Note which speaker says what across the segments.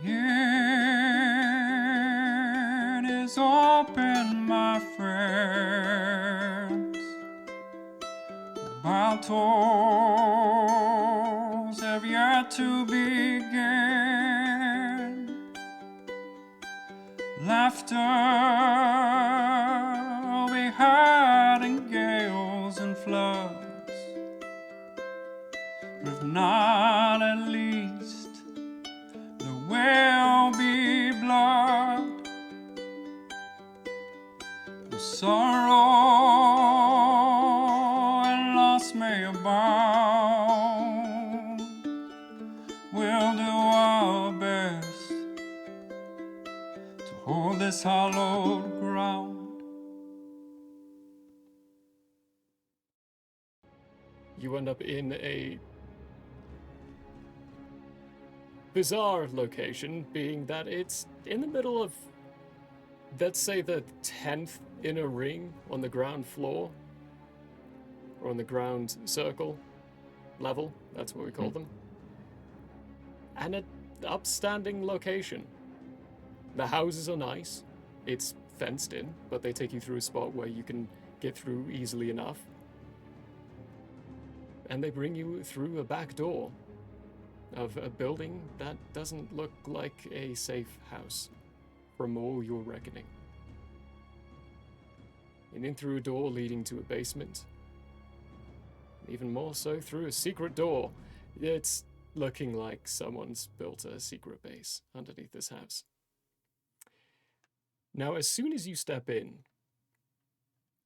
Speaker 1: It is open, my friends. Battles have yet to begin. Laughter we had in gales and floods, but if not, at least there will be blood. The sorrow and loss may abound. We'll do our best to hold this hallowed ground.
Speaker 2: You end up in a bizarre location, being that it's in the middle of, let's say, the 10th inner ring on the ground floor, or on the ground circle level, that's what we call them. And an upstanding location. The houses are nice. It's fenced in, but they take you through a spot where you can get through easily enough. And they bring you through a back door of a building that doesn't look like a safe house, from all your reckoning. And in through a door leading to a basement. Even more so through a secret door. It's looking like someone's built a secret base underneath this house. Now, as soon as you step in,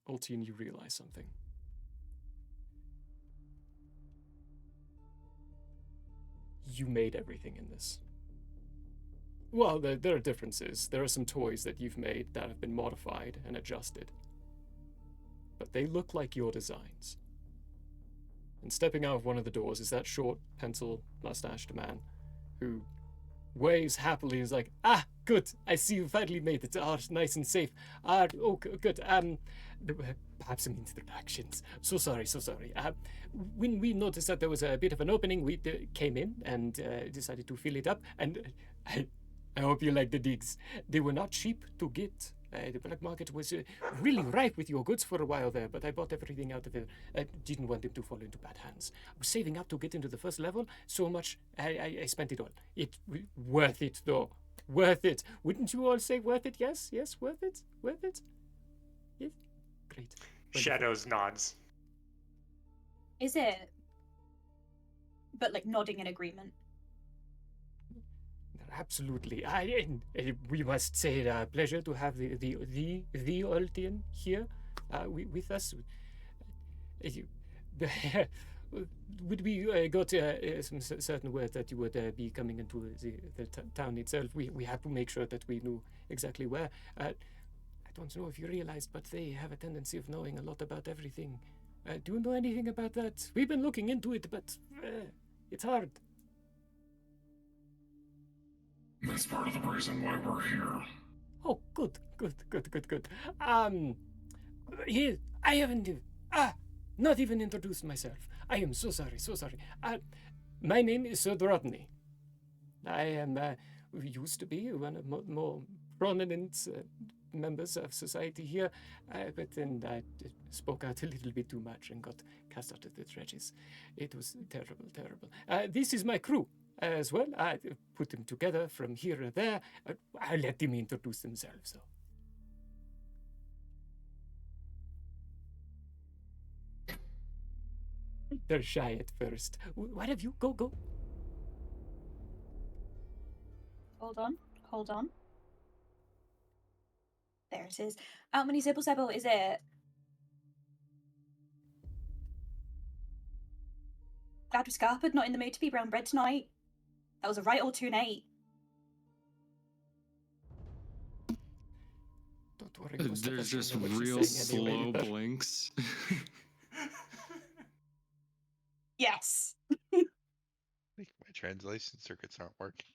Speaker 2: Ultion, you realize something. You made everything in this. Well, there are differences. There are some toys that you've made that have been modified and adjusted. But they look like your designs. And stepping out of one of the doors is that short, pencil-mustached man who waves happily and is like, "Ah, good, I see you finally made it. Ah, nice and safe. Good. Perhaps some introductions. So sorry. When we noticed that there was a bit of an opening, we came in and decided to fill it up. And I hope you like the digs. They were not cheap to get. The black market was really ripe with your goods for a while there, but I bought everything out of it. I didn't want them to fall into bad hands. I was saving up to get into the first level so much, I spent it all. Worth it, though. Worth it. Wouldn't you all say worth it? Yes, worth it? Worth it? Yes? Great.
Speaker 3: Shadows nods.
Speaker 4: Is it? But like nodding in agreement.
Speaker 2: Absolutely. We must say it a pleasure to have the Ultion here with us. Would we got some certain word that you would be coming into the town itself? We have to make sure that we knew exactly where. I don't know if you realized, but they have a tendency of knowing a lot about everything. Do you know anything about that? We've been looking into it, but it's hard.
Speaker 5: That's part of the reason why we're here.
Speaker 2: Oh, good. Here, I haven't not even introduced myself. I am so sorry. My name is Sir Rodney. I am, used to be one of more prominent members of society here, but then I spoke out a little bit too much and got cast out of the trenches. It was terrible. This is my crew. As well, I put them together from here and there. I let them introduce themselves, though. They're shy at first. What have you? Go.
Speaker 4: Hold on. There it is. How many Zibble is it? Glad we're scarpered, not in the mood to be brown bread tonight. That was a right old 2-8.
Speaker 2: Don't worry.
Speaker 5: There's just real slow blinks.
Speaker 4: Yes.
Speaker 6: I think my translation circuits aren't working.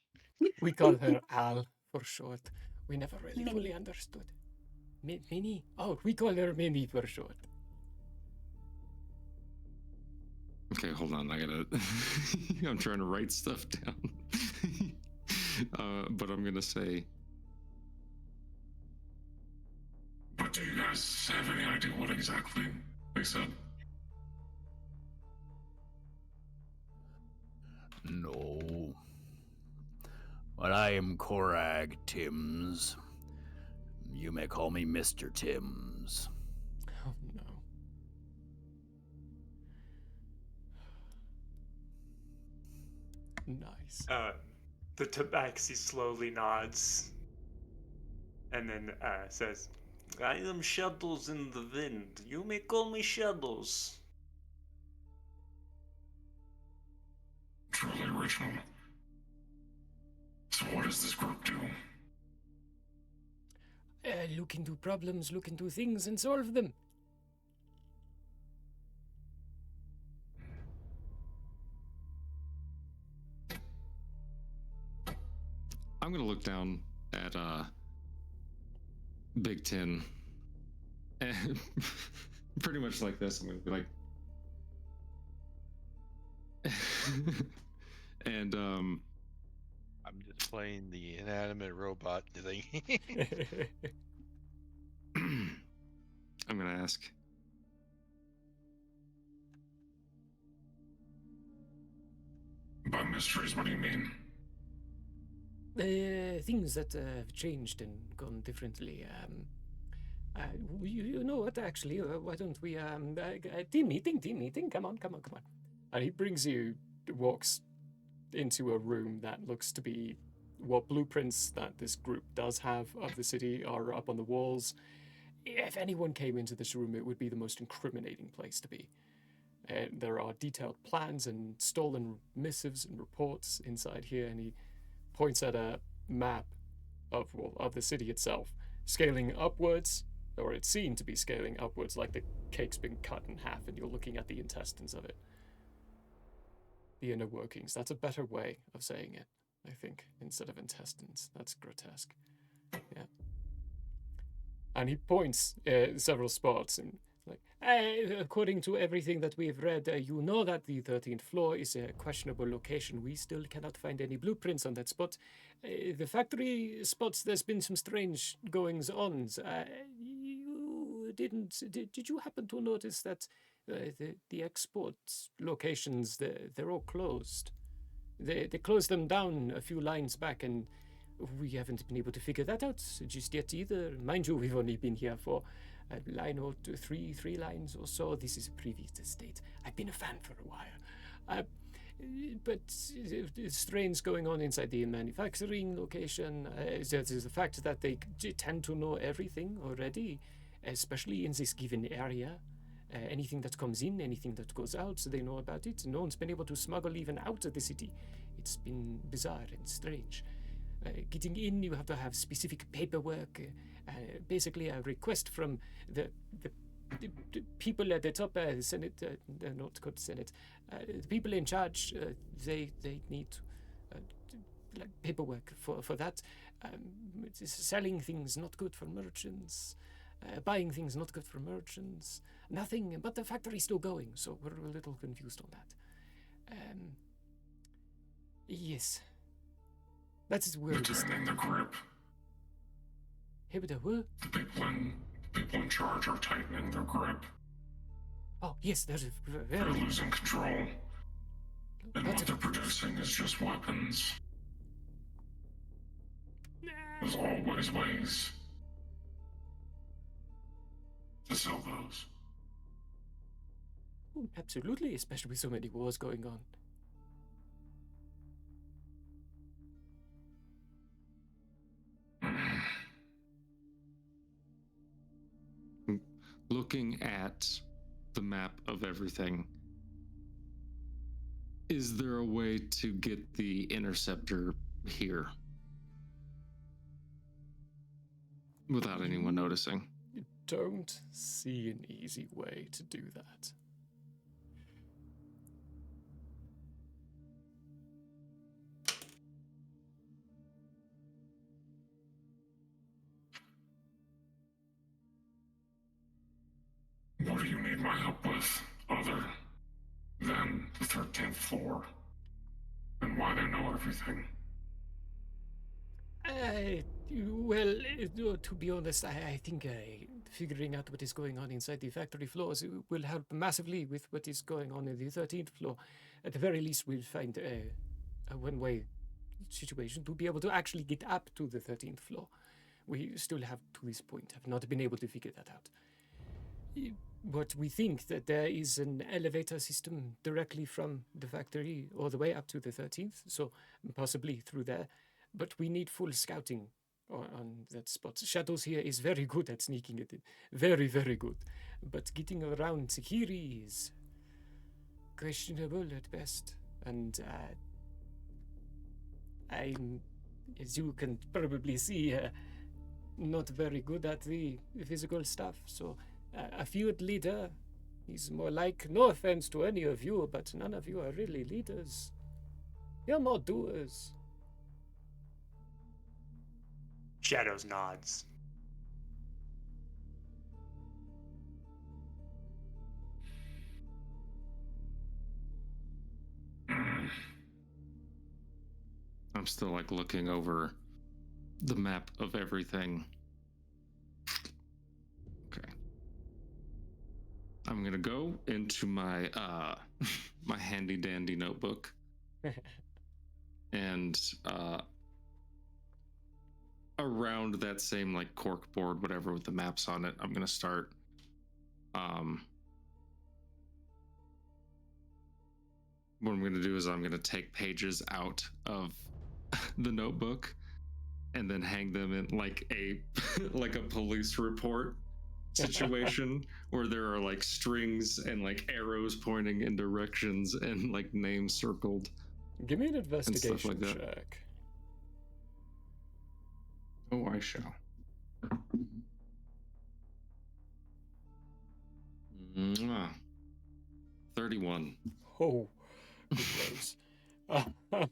Speaker 2: We call her Al for short. We never really fully understood. Minnie? Oh, we call her Minnie for short.
Speaker 5: Okay, hold on. I'm trying to write stuff down. But I'm gonna say,
Speaker 3: But do you guys have any idea what exactly they said?
Speaker 7: No. But I am Korag Timms. You may call me Mr. Timms.
Speaker 2: Oh no. Nice.
Speaker 8: The tabaxi slowly nods and then says, I am Shadows in the Wind. You may call me Shadows.
Speaker 3: Truly original. So what does this group do?
Speaker 2: Look into problems, look into things, and solve them.
Speaker 5: I'm gonna look down at Big Tin, and pretty much like this. I'm gonna be like, and
Speaker 6: I'm just playing the inanimate robot thing.
Speaker 5: I'm gonna ask,
Speaker 3: By mysteries, what do you mean?
Speaker 2: Things that have changed and gone differently. You know what? Actually, why don't we team meeting? Come on. And he brings you, walks into a room that looks to be what blueprints that this group does have of the city are up on the walls. If anyone came into this room, it would be the most incriminating place to be. There are detailed plans and stolen missives and reports inside here, and he points at a map of the city itself, scaling upwards, or it's seen to be scaling upwards, like the cake's been cut in half and you're looking at the intestines of it. The inner workings. That's a better way of saying it, I think, instead of intestines. That's grotesque. Yeah. And he points several spots and like, according to everything that we've read, you know that the 13th floor is a questionable location. We still cannot find any blueprints on that spot. The factory spots, there's been some strange goings-ons. Did you happen to notice that the export locations, they're all closed? They closed them down a few lines back, and we haven't been able to figure that out just yet either. Mind you, we've only been here for a line or two, three lines or so. This is a previous estate. I've been a fan for a while. But strains going on inside the manufacturing location. There's the fact that they tend to know everything already, especially in this given area. Anything that comes in, anything that goes out, so they know about it. No one's been able to smuggle even out of the city. It's been bizarre and strange. Getting in, you have to have specific paperwork. Basically, a request from the people at the top, Senate, not called Senate, the people in charge. They need like paperwork for that. Selling things not good for merchants. Buying things not good for merchants. Nothing, but the factory's still going, so we're a little confused on that. Yes. That is where
Speaker 3: They're
Speaker 2: we stand.
Speaker 3: tightening the grip.
Speaker 2: Hey, but what?
Speaker 3: The people in charge are tightening their grip.
Speaker 2: Oh, yes, there's a
Speaker 3: They're
Speaker 2: very...
Speaker 3: losing control. And
Speaker 2: That's
Speaker 3: what they're producing is just weapons. There's always ways to sell those.
Speaker 2: Oh, absolutely, especially with so many wars going on.
Speaker 5: looking at the map of everything, is there a way to get the interceptor here without anyone noticing?
Speaker 2: You don't see an easy way to do that.
Speaker 3: What do you need my help with, other than the 13th floor? And why they know everything?
Speaker 2: Well, to be honest, I think figuring out what is going on inside the factory floors will help massively with what is going on in the 13th floor. At the very least, we'll find a one-way situation to be able to actually get up to the 13th floor. We still have, to this point, have not been able to figure that out. But we think that there is an elevator system directly from the factory all the way up to the 13th, so possibly through there. But we need full scouting on that spot. Shadows here is very good at sneaking it in. Very, very good. But getting around Sekiri is questionable at best. And I'm, as you can probably see, not very good at the physical stuff. So a field leader is more like, no offense to any of you, but none of you are really leaders. You're more doers.
Speaker 8: Shadows nods.
Speaker 5: I'm still like looking over the map of everything. Okay. I'm gonna go into my my handy dandy notebook and around that same like cork board, whatever, with the maps on it, I'm gonna start what I'm gonna do is I'm gonna take pages out of the notebook and then hang them in like a like a police report situation where there are like strings and like arrows pointing in directions and like names circled.
Speaker 2: Give me an investigation
Speaker 5: like that.
Speaker 2: check.
Speaker 5: Oh, I shall. 31.
Speaker 2: Oh, good rolls.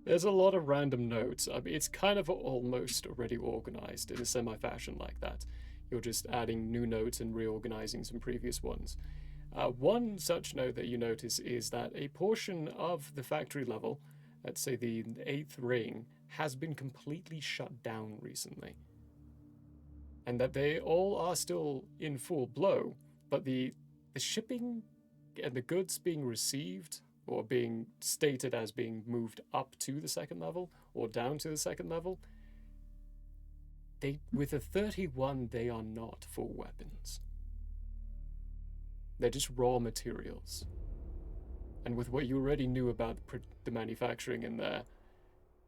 Speaker 2: There's a lot of random notes. I mean, it's kind of almost already organized in a semi-fashion like that. You're just adding new notes and reorganizing some previous ones. One such note that you notice is that a portion of the factory level, let's say the 8th ring, has been completely shut down recently. And that they all are still in full blow, but the shipping and the goods being received or being stated as being moved up to the 2nd level or down to the 2nd level, with a 31, they are not full weapons. They're just raw materials. And with what you already knew about the manufacturing in there,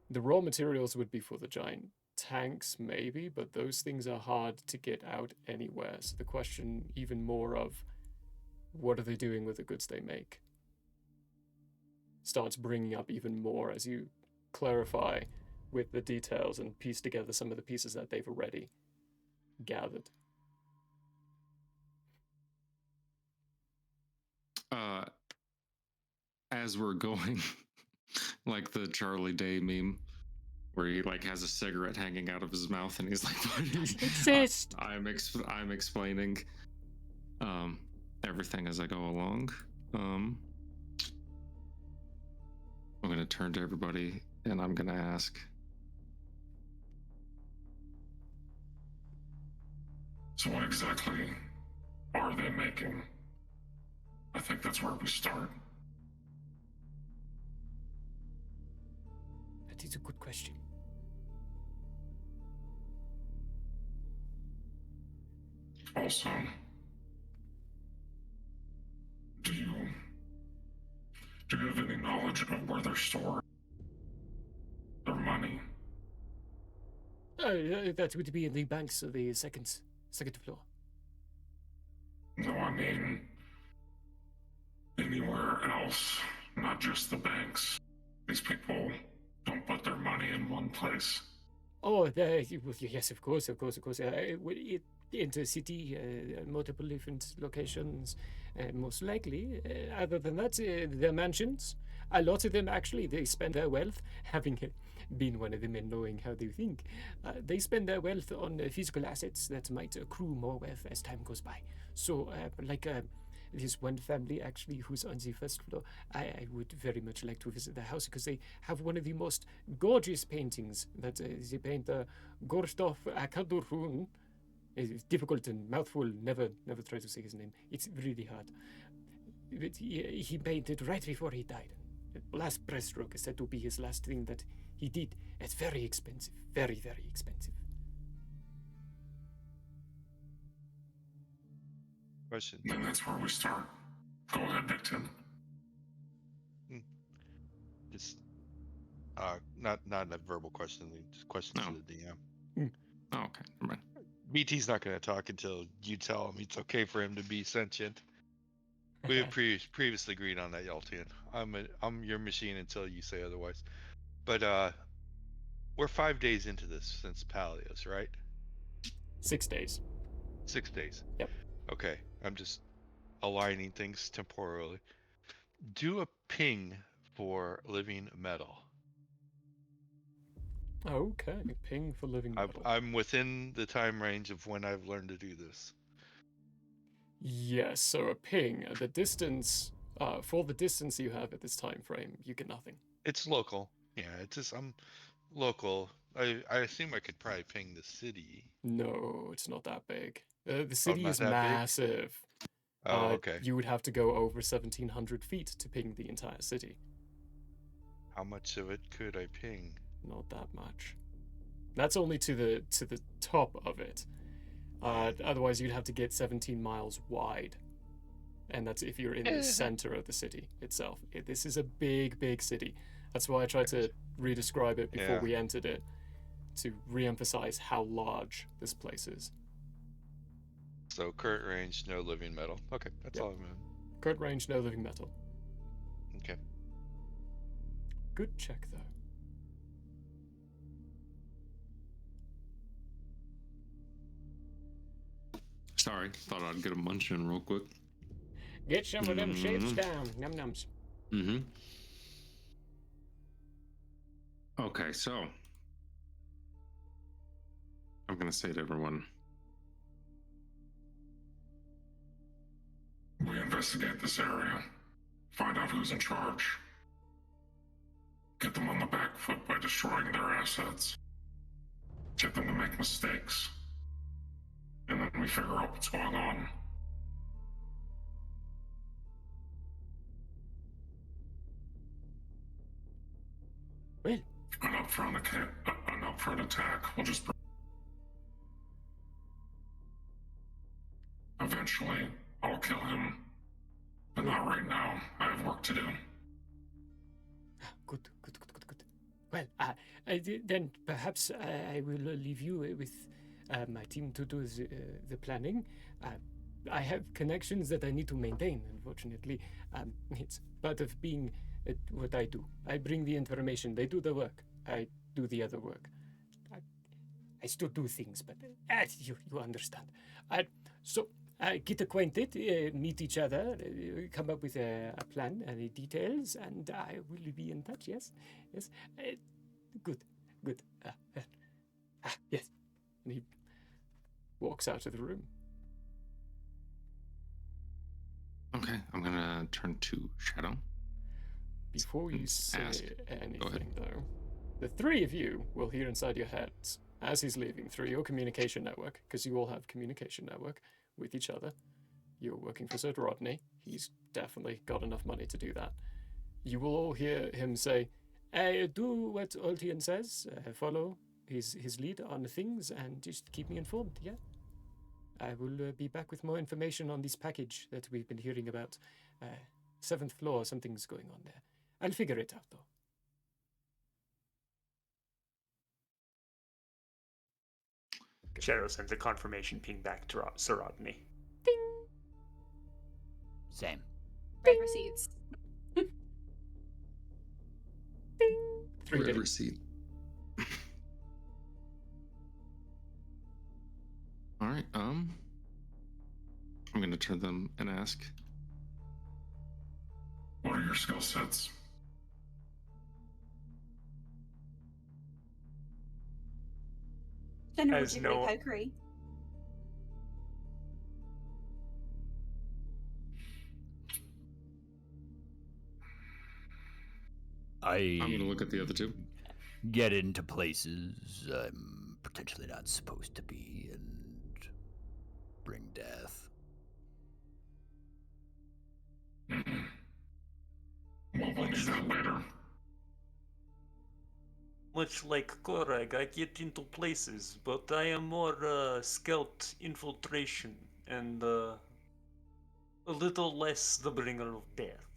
Speaker 2: the raw materials would be for the giant tanks, maybe, but those things are hard to get out anywhere. So the question even more of, what are they doing with the goods they make, starts bringing up even more as you clarify with the details and piece together some of the pieces that they've already gathered.
Speaker 5: As we're going, like the Charlie Day meme, where he like has a cigarette hanging out of his mouth and he's like,
Speaker 2: exist.
Speaker 5: I'm explaining everything as I go along. I'm gonna turn to everybody and I'm gonna ask,
Speaker 3: So what exactly are they making? I think that's where we start.
Speaker 2: That is a good question.
Speaker 3: Also, do you have any knowledge of where they're stored? Their money?
Speaker 2: That would be in the banks of the second floor.
Speaker 3: No, I mean anywhere else, not just the banks. These people don't put their money in one place.
Speaker 2: Oh, yes, of course. Intercity, multiple different locations, most likely. Other than that, their mansions. A lot of them, actually, they spend their wealth, having been one of them and knowing how they think, they spend their wealth on physical assets that might accrue more wealth as time goes by. So, There's one family actually who's on the first floor. I would very much like to visit the house because they have one of the most gorgeous paintings that they paint. Gorstov Akadurun. It's difficult and mouthful. Never try to say his name. It's really hard. But he painted right before he died. The last brushstroke is said to be his last thing that he did. It's very expensive. Very, very expensive.
Speaker 6: Question.
Speaker 3: Then that's where we start. Go ahead, Victim.
Speaker 6: Just not a verbal question, just question
Speaker 5: No.
Speaker 6: to the DM.
Speaker 5: Oh, okay. Never mind.
Speaker 6: BT's not going to talk until you tell him it's okay for him to be sentient. We have previously agreed on that, Ultion. I'm your machine until you say otherwise. But we're 5 days into this since Palios, right?
Speaker 2: 6 days.
Speaker 6: 6 days.
Speaker 2: Yep.
Speaker 6: Okay, I'm just aligning things temporally. Do a ping for living metal.
Speaker 2: Okay, ping for living metal.
Speaker 6: I'm within the time range of when I've learned to do this.
Speaker 2: Yes, so a ping, the distance, for the distance you have at this time frame, you get nothing.
Speaker 6: It's local. Yeah, it's just I'm local. I assume I could probably ping the city.
Speaker 2: No, it's not that big. The city
Speaker 6: not
Speaker 2: is
Speaker 6: that big?
Speaker 2: massive.
Speaker 6: Oh, okay.
Speaker 2: You would have to go over 1,700 feet to ping the entire city.
Speaker 6: How much of it could I ping?
Speaker 2: Not that much. That's only to the top of it. Otherwise, you'd have to get 17 miles wide, and that's if you're in the center of the city itself. This is a big, big city. That's why I tried to re-describe it before we entered it, to re-emphasize how large this place is.
Speaker 6: So current range, no living metal. Okay, that's all I'm in.
Speaker 2: Current range, no living metal.
Speaker 6: Okay.
Speaker 2: Good check, though.
Speaker 5: Sorry, thought I'd get a munch in real quick.
Speaker 2: Get some of them shapes down. Num nums.
Speaker 5: Mm-hmm. Okay, so I'm gonna say to everyone,
Speaker 3: We investigate this area, find out who's in charge, get them on the back foot by destroying their assets, get them to make mistakes, and then we figure out what's going on.
Speaker 2: Well,
Speaker 3: An upfront attack will just. Eventually, I'll kill him, but not right now. I have work to do.
Speaker 2: Good. Well, then perhaps I will leave you with my team to do the planning. I have connections that I need to maintain, unfortunately. It's part of being what I do. I bring the information, they do the work. I do the other work. I still do things, but you understand. So get acquainted, meet each other, come up with a plan and the details, and I will be in touch. Yes. Good. Yes. And he walks out of the room.
Speaker 5: okay, I'm gonna turn to Shadow.
Speaker 2: Before you say
Speaker 5: Ask.
Speaker 2: anything, though, the three of you will hear inside your heads as he's leaving through your communication network, because you all have communication network with each other. You're working for Sir Rodney. He's definitely got enough money to do that. You will all hear him say, do what Ultion says, follow his lead on things, and just keep me informed, yeah? I will be back with more information on this package that we've been hearing about. 7th floor, something's going on there. I'll figure it out, though.
Speaker 8: Shadow sends a confirmation ping back to Sir Rodney.
Speaker 7: Same.
Speaker 4: Red receipts.
Speaker 2: Three
Speaker 5: Red
Speaker 2: days.
Speaker 5: receipt. All right. I'm gonna turn them and ask.
Speaker 3: What are your skill sets?
Speaker 4: General
Speaker 8: As
Speaker 4: jiggly
Speaker 8: no-
Speaker 4: pokery.
Speaker 7: I'm
Speaker 5: gonna look at the other two.
Speaker 7: Get into places I'm potentially not supposed to be and bring death.
Speaker 3: Mm-hmm. Well, we'll need that later.
Speaker 8: Much like Korag, I get into places, but I am more scout infiltration and a little less the bringer of death.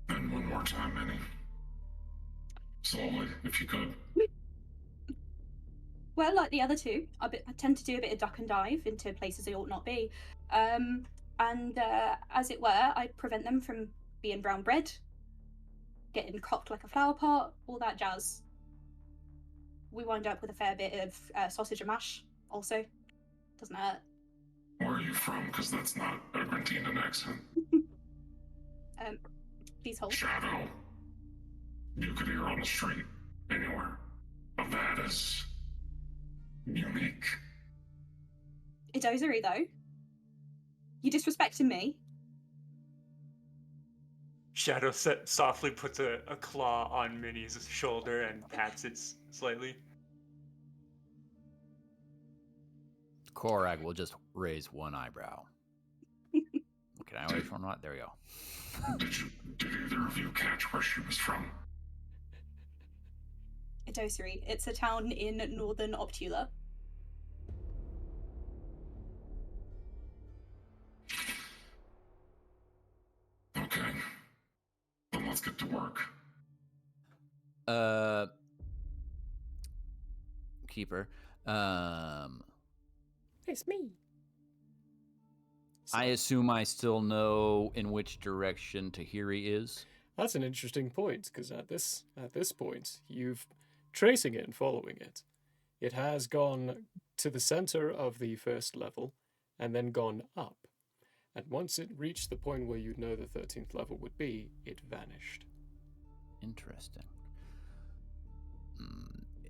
Speaker 3: And one more time, Minnie. Slowly, if you could.
Speaker 4: Well, like the other two, I tend to do a bit of duck and dive into places they ought not be. And as it were, I prevent them from being brown bread, getting cocked like a flower pot, all that jazz. We wind up with a fair bit of sausage and mash, also. Doesn't hurt.
Speaker 3: Where are you from? Because that's not a Grantinan accent.
Speaker 4: Please hold.
Speaker 3: Shadow. You could hear on the street, anywhere. But that is unique.
Speaker 4: A dozery, though. You disrespecting me?
Speaker 8: Shadow softly puts a claw on Minnie's shoulder and pats it slightly.
Speaker 7: Korag will just raise one eyebrow. Can I raise one? There we go.
Speaker 3: Did either of you catch where she was from?
Speaker 4: A dozery. It's a town in northern Optula.
Speaker 3: Okay. Then let's get to work.
Speaker 7: Keeper.
Speaker 2: It's me.
Speaker 7: I assume I still know in which direction Tahiri is.
Speaker 2: That's an interesting point, because at this point, you've tracing it and following it. It has gone to the center of the first level, and then gone up. And once it reached the point where you'd know the 13th level would be, it vanished.
Speaker 7: Interesting.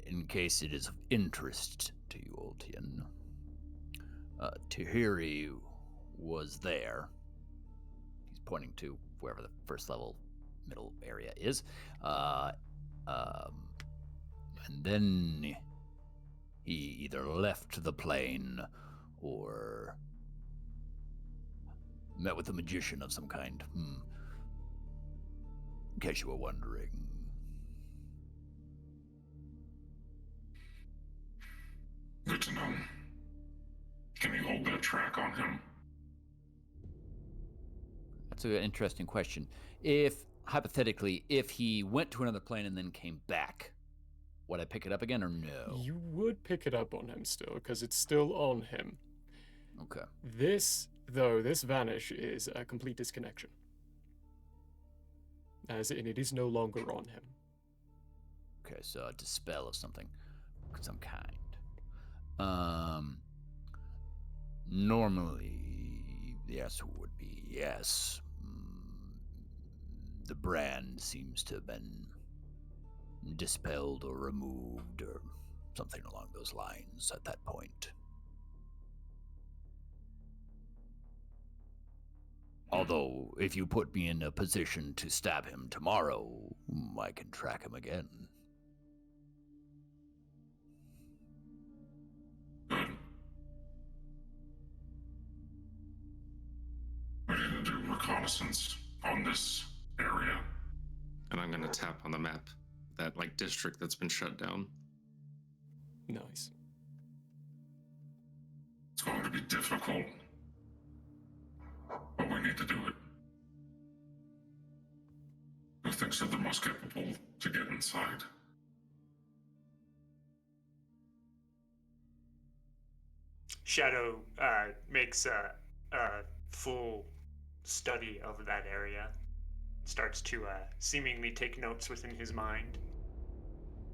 Speaker 7: In case it is of interest to you, Ultion, Tahiri was there. He's pointing to wherever the first level middle area is. And then he either left the plane or met with a magician of some kind. In case you were wondering.
Speaker 3: Good to know. Can you hold that track on him?
Speaker 7: That's an interesting question. If, hypothetically, if he went to another plane and then came back, would I pick it up again or no?
Speaker 2: You would pick it up on him still, because it's still on him.
Speaker 7: Okay.
Speaker 2: This vanish is a complete disconnection. As in, it is no longer on him.
Speaker 7: Okay, so a dispel of some kind. Normally, the answer would be yes. The brand seems to have been dispelled or removed or something along those lines at that point. Although, if you put me in a position to stab him tomorrow, I can track him again.
Speaker 3: Good. We need to do reconnaissance on this area.
Speaker 5: And I'm gonna tap on the map, that district that's been shut down.
Speaker 2: Nice.
Speaker 3: It's going to be difficult, but we need to do it. Who thinks they're the most capable to get inside?
Speaker 8: Shadow makes a full study of that area. Starts to seemingly take notes within his mind.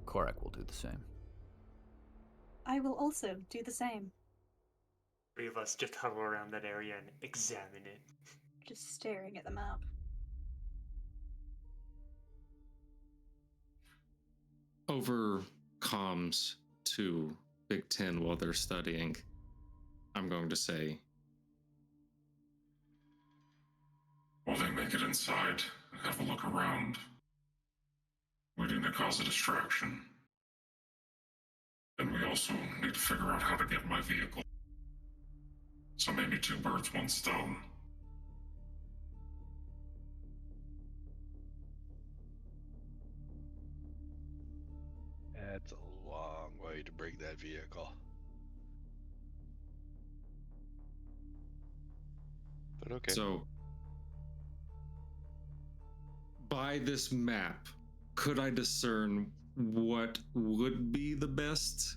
Speaker 7: Korak will do the same.
Speaker 4: I will also do the same.
Speaker 8: Three of us just huddle around that area and examine it.
Speaker 4: Just staring at the map.
Speaker 5: Over comms to Big Ten while they're studying, I'm going to say,
Speaker 3: While they make it inside and have a look around, waiting to cause a distraction. And we also need to figure out how to get my vehicle. So maybe 2 birds, 1 stone.
Speaker 6: That's a long way to bring that vehicle. But okay.
Speaker 5: So, by this map, could I discern what would be the best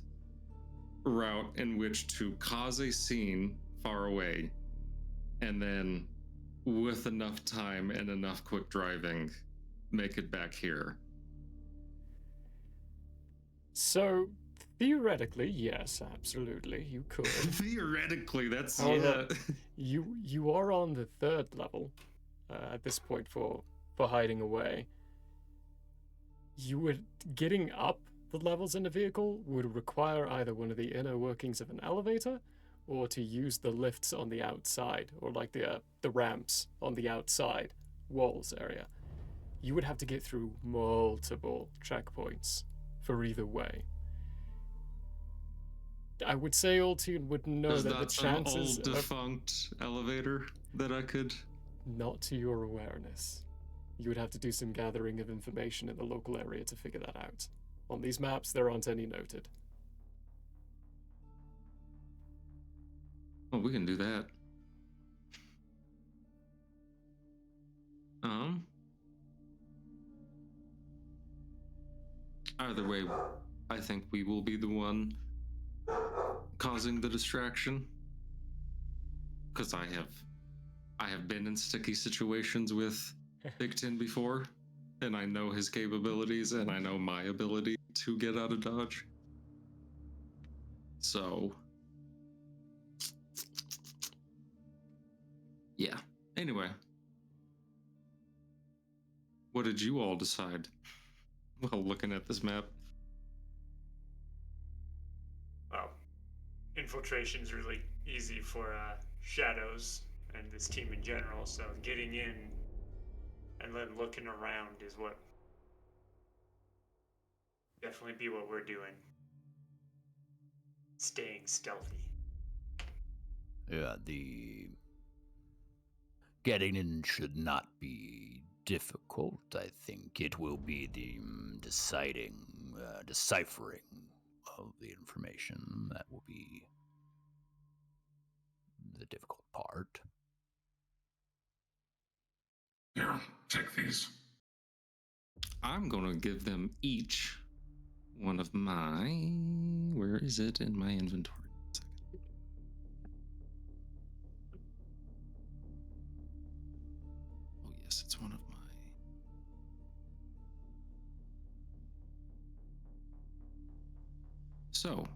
Speaker 5: route in which to cause a scene far away, and then, with enough time and enough quick driving, make it back here?
Speaker 2: So, theoretically, yes, absolutely, you could.
Speaker 5: Theoretically, that's
Speaker 2: However, you are on the 3rd level at this point for hiding away. Getting up the levels in the vehicle would require either one of the inner workings of an elevator, or to use the lifts on the outside, or like the ramps on the outside walls area. You would have to get through multiple checkpoints for either way. I would say Ultion would know
Speaker 5: Is
Speaker 2: that the
Speaker 5: that some
Speaker 2: chances
Speaker 5: old defunct elevator that I could?
Speaker 2: not to your awareness. You would have to do some gathering of information in the local area to figure that out. On these maps, there aren't any noted.
Speaker 5: Oh, we can do that. Either way, I think we will be the one causing the distraction. Because I have been in sticky situations with Big Tin before, and I know his capabilities, and I know my ability to get out of Dodge. So, yeah. Anyway, what did you all decide while looking at this map?
Speaker 9: Well, infiltration's really easy for Shadows and this team in general, so getting in and then looking around is what definitely be what we're doing. Staying stealthy.
Speaker 7: Yeah, the getting in should not be difficult. I think it will be the deciphering of the information that will be the difficult part.
Speaker 3: Here, take these.
Speaker 5: I'm gonna give them each one of my. Where is it in my inventory? Oh, yes, it's one of my. So,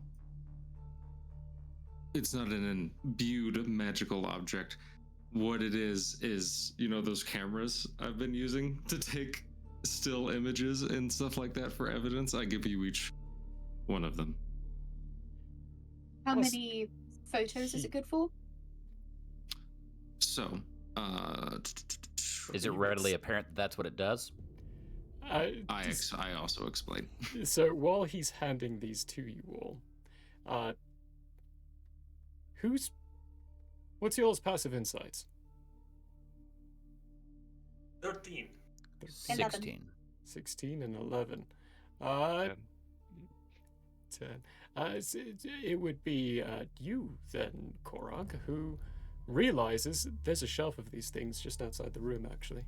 Speaker 5: it's not an imbued magical object. What it is, those cameras I've been using to take still images and stuff like that for evidence. I give you each one of them.
Speaker 4: How many photos is it good for?
Speaker 5: So,
Speaker 7: Is it readily apparent that that's what it does?
Speaker 5: I also explain.
Speaker 2: So while he's handing these to you all, what's y'all's passive insights?
Speaker 9: 13.
Speaker 7: 16.
Speaker 2: 16 and 11. 10. It would be you then, Korok, who realizes there's a shelf of these things just outside the room, actually.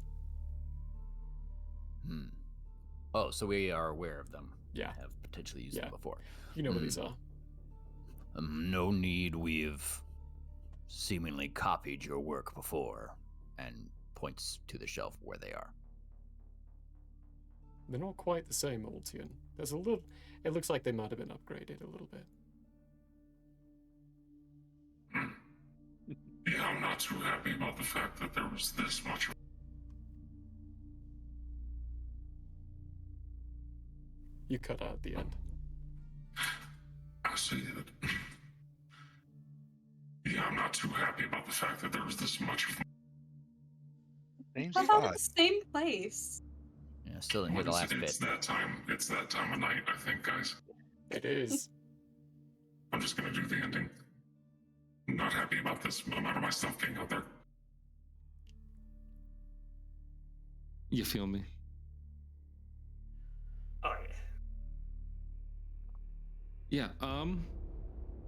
Speaker 7: Oh, so we are aware of them.
Speaker 2: Yeah.
Speaker 7: Have potentially used them before.
Speaker 2: You know what these are.
Speaker 7: No need. We've seemingly copied your work before, and points to the shelf where they are.
Speaker 2: They're not quite the same, Ultion. There's a little. It looks like they might have been upgraded a little bit.
Speaker 3: Yeah, I'm not too happy about the fact that there was this much.
Speaker 2: You cut out the end.
Speaker 3: I see it. Yeah, I'm not too happy about the fact that there was this much of.
Speaker 6: Name's
Speaker 4: We're found at
Speaker 6: odd.
Speaker 4: the same place.
Speaker 7: Yeah, still didn't hear the
Speaker 3: What is
Speaker 7: last
Speaker 3: it?
Speaker 7: bit.
Speaker 3: It's that time. It's that time of night, I think, guys.
Speaker 2: It is.
Speaker 3: I'm just gonna do the ending. Not happy about this amount of my stuff being out there.
Speaker 5: You feel me?
Speaker 9: Oh yeah.
Speaker 5: Yeah,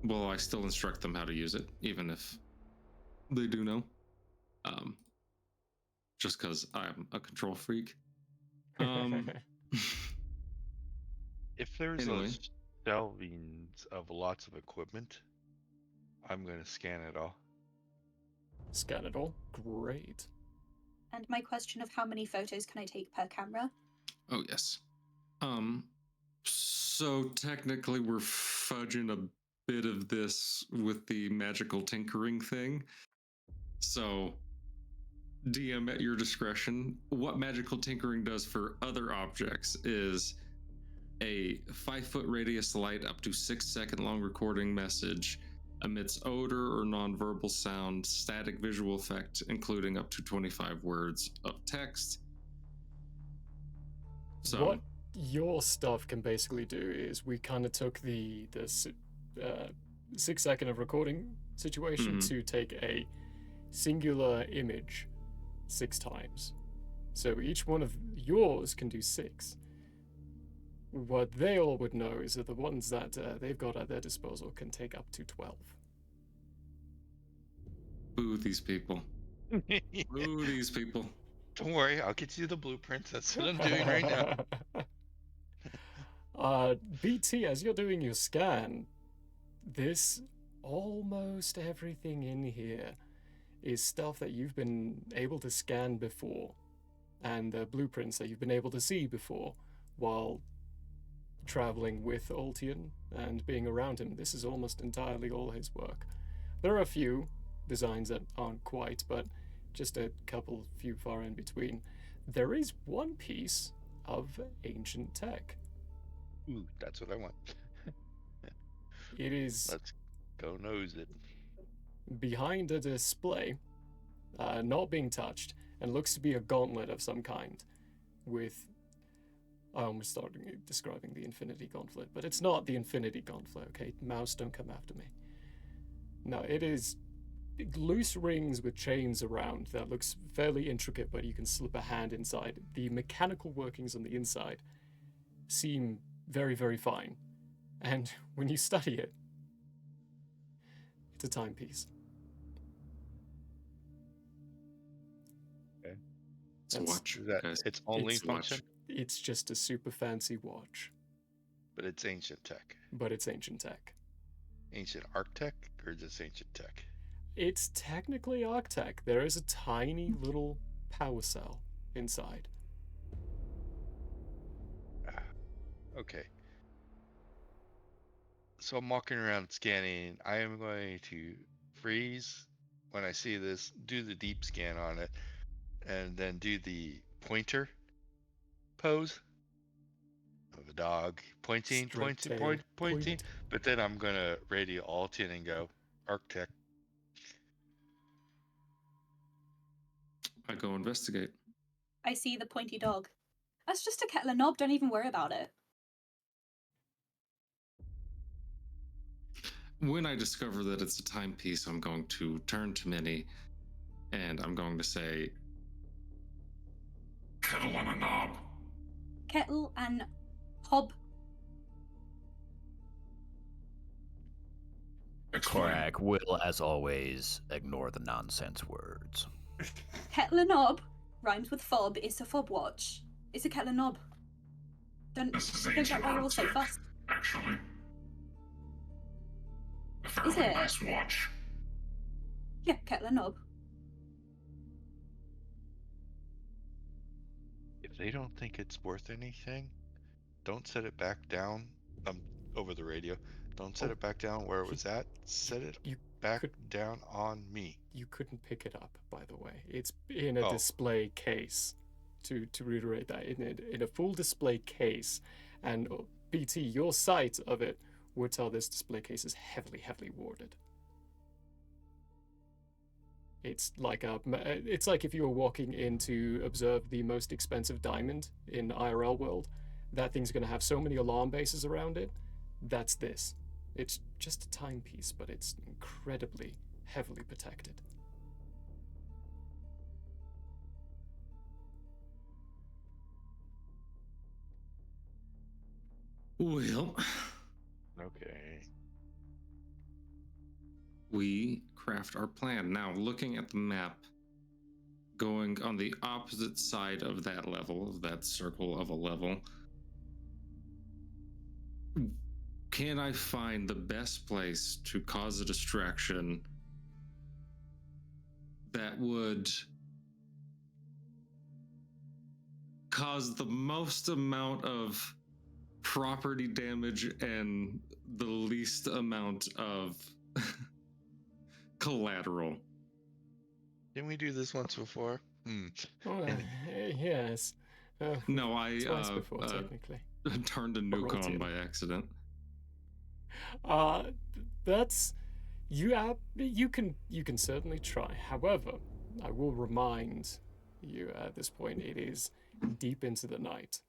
Speaker 5: well, I still instruct them how to use it, even if they do know. Just because I'm a control freak.
Speaker 6: If there's
Speaker 5: Anyway.
Speaker 6: a shelvings of lots of equipment, I'm gonna scan it all.
Speaker 2: Scan it all. Great.
Speaker 4: And my question of how many photos can I take per camera?
Speaker 5: Oh, yes. So technically we're fudging a bit of this with the magical tinkering thing. So DM at your discretion. What magical tinkering does for other objects is a 5-foot radius light up to 6-second long recording message emits odor or nonverbal sound, static visual effect, including up to 25 words of text. So
Speaker 2: What your stuff can basically do is we kind of took the 6 second of recording situation to take a singular image 6 times. So each one of yours can do 6. What they all would know is that the ones that they've got at their disposal can take up to 12.
Speaker 5: boo these people. Boo these people.
Speaker 6: Don't worry, I'll get you the blueprints. That's what I'm doing right now.
Speaker 2: BT, as you're doing your scan, this almost everything in here is stuff that you've been able to scan before, and the blueprints that you've been able to see before while traveling with Ultion and being around him. This is almost entirely all his work. There are a few designs that aren't quite, but just a couple few far in between. There is one piece of ancient tech.
Speaker 6: Ooh, that's what I want.
Speaker 2: It is
Speaker 6: Let's go nose it.
Speaker 2: behind a display, not being touched, and looks to be a gauntlet of some kind with... I almost started describing the Infinity Gauntlet, but it's not the Infinity Gauntlet, okay? Mouse, don't come after me. No, it is loose rings with chains around that looks fairly intricate, but you can slip a hand inside. The mechanical workings on the inside seem very, very fine. And when you study it, it's a timepiece.
Speaker 6: Okay.
Speaker 5: It's a
Speaker 2: That's-
Speaker 5: watch.
Speaker 6: Is that
Speaker 5: guys.
Speaker 6: its only
Speaker 5: It's a watch.
Speaker 6: function?
Speaker 2: It's just a super fancy watch,
Speaker 6: But it's ancient tech.
Speaker 2: but it's ancient tech.
Speaker 6: Ancient arc-tech or just ancient tech?
Speaker 2: It's technically Arctech. There is a tiny little power cell inside.
Speaker 6: Okay. So I'm walking around scanning. I am going to freeze when I see this, do the deep scan on it, and then do the pointer pose of a dog pointing, pointing,
Speaker 2: Straight-tailed
Speaker 6: pointing.
Speaker 2: point.
Speaker 6: But then I'm gonna radio Ultion and go arc-tech.
Speaker 5: I go investigate.
Speaker 4: I see the pointy dog. That's just a kettle of knob, don't even worry about it.
Speaker 5: When I discover that it's a timepiece, I'm going to turn to Minnie and I'm going to say,
Speaker 3: Kettle on a knob.
Speaker 4: Kettle and hob.
Speaker 3: Explain.
Speaker 7: Korak will, as always, ignore the nonsense words.
Speaker 4: Kettle and knob rhymes with fob. It's a fob watch. It's a kettle and knob. Don't
Speaker 3: This is
Speaker 4: get
Speaker 3: ancient
Speaker 4: why you're all so
Speaker 3: arc-tech,
Speaker 4: fussed.
Speaker 3: actually. A
Speaker 4: Is
Speaker 3: fairly
Speaker 4: it?
Speaker 3: nice watch.
Speaker 4: Yeah, kettle and knob.
Speaker 6: If they don't think it's worth anything, don't set it back down. Over the radio. Don't set
Speaker 2: Oh,
Speaker 6: it back down where it was at. Set it
Speaker 2: You
Speaker 6: back
Speaker 2: could
Speaker 6: down on me.
Speaker 2: you couldn't pick it up, by the way. It's in a
Speaker 6: Oh.
Speaker 2: display case. To reiterate that, in a full display case, and BT, your sight of it would tell this display case is heavily, heavily warded. It's like if you were walking in to observe the most expensive diamond in IRL world. That thing's going to have so many alarm bases around it. That's this. It's just a timepiece, but it's incredibly heavily protected.
Speaker 5: Well,
Speaker 6: Okay.
Speaker 5: we craft our plan. Now, looking at the map, going on the opposite side of that level, of that circle of a level, can I find the best place to cause a distraction that would cause the most amount of property damage and the least amount of collateral?
Speaker 6: Didn't we do this once before?
Speaker 2: Oh, yes.
Speaker 5: No, I
Speaker 2: Twice before, technically.
Speaker 5: turned a nuke on
Speaker 2: Rotten.
Speaker 5: by accident.
Speaker 2: That's you can certainly try. However, I will remind you at this point it is deep into the night.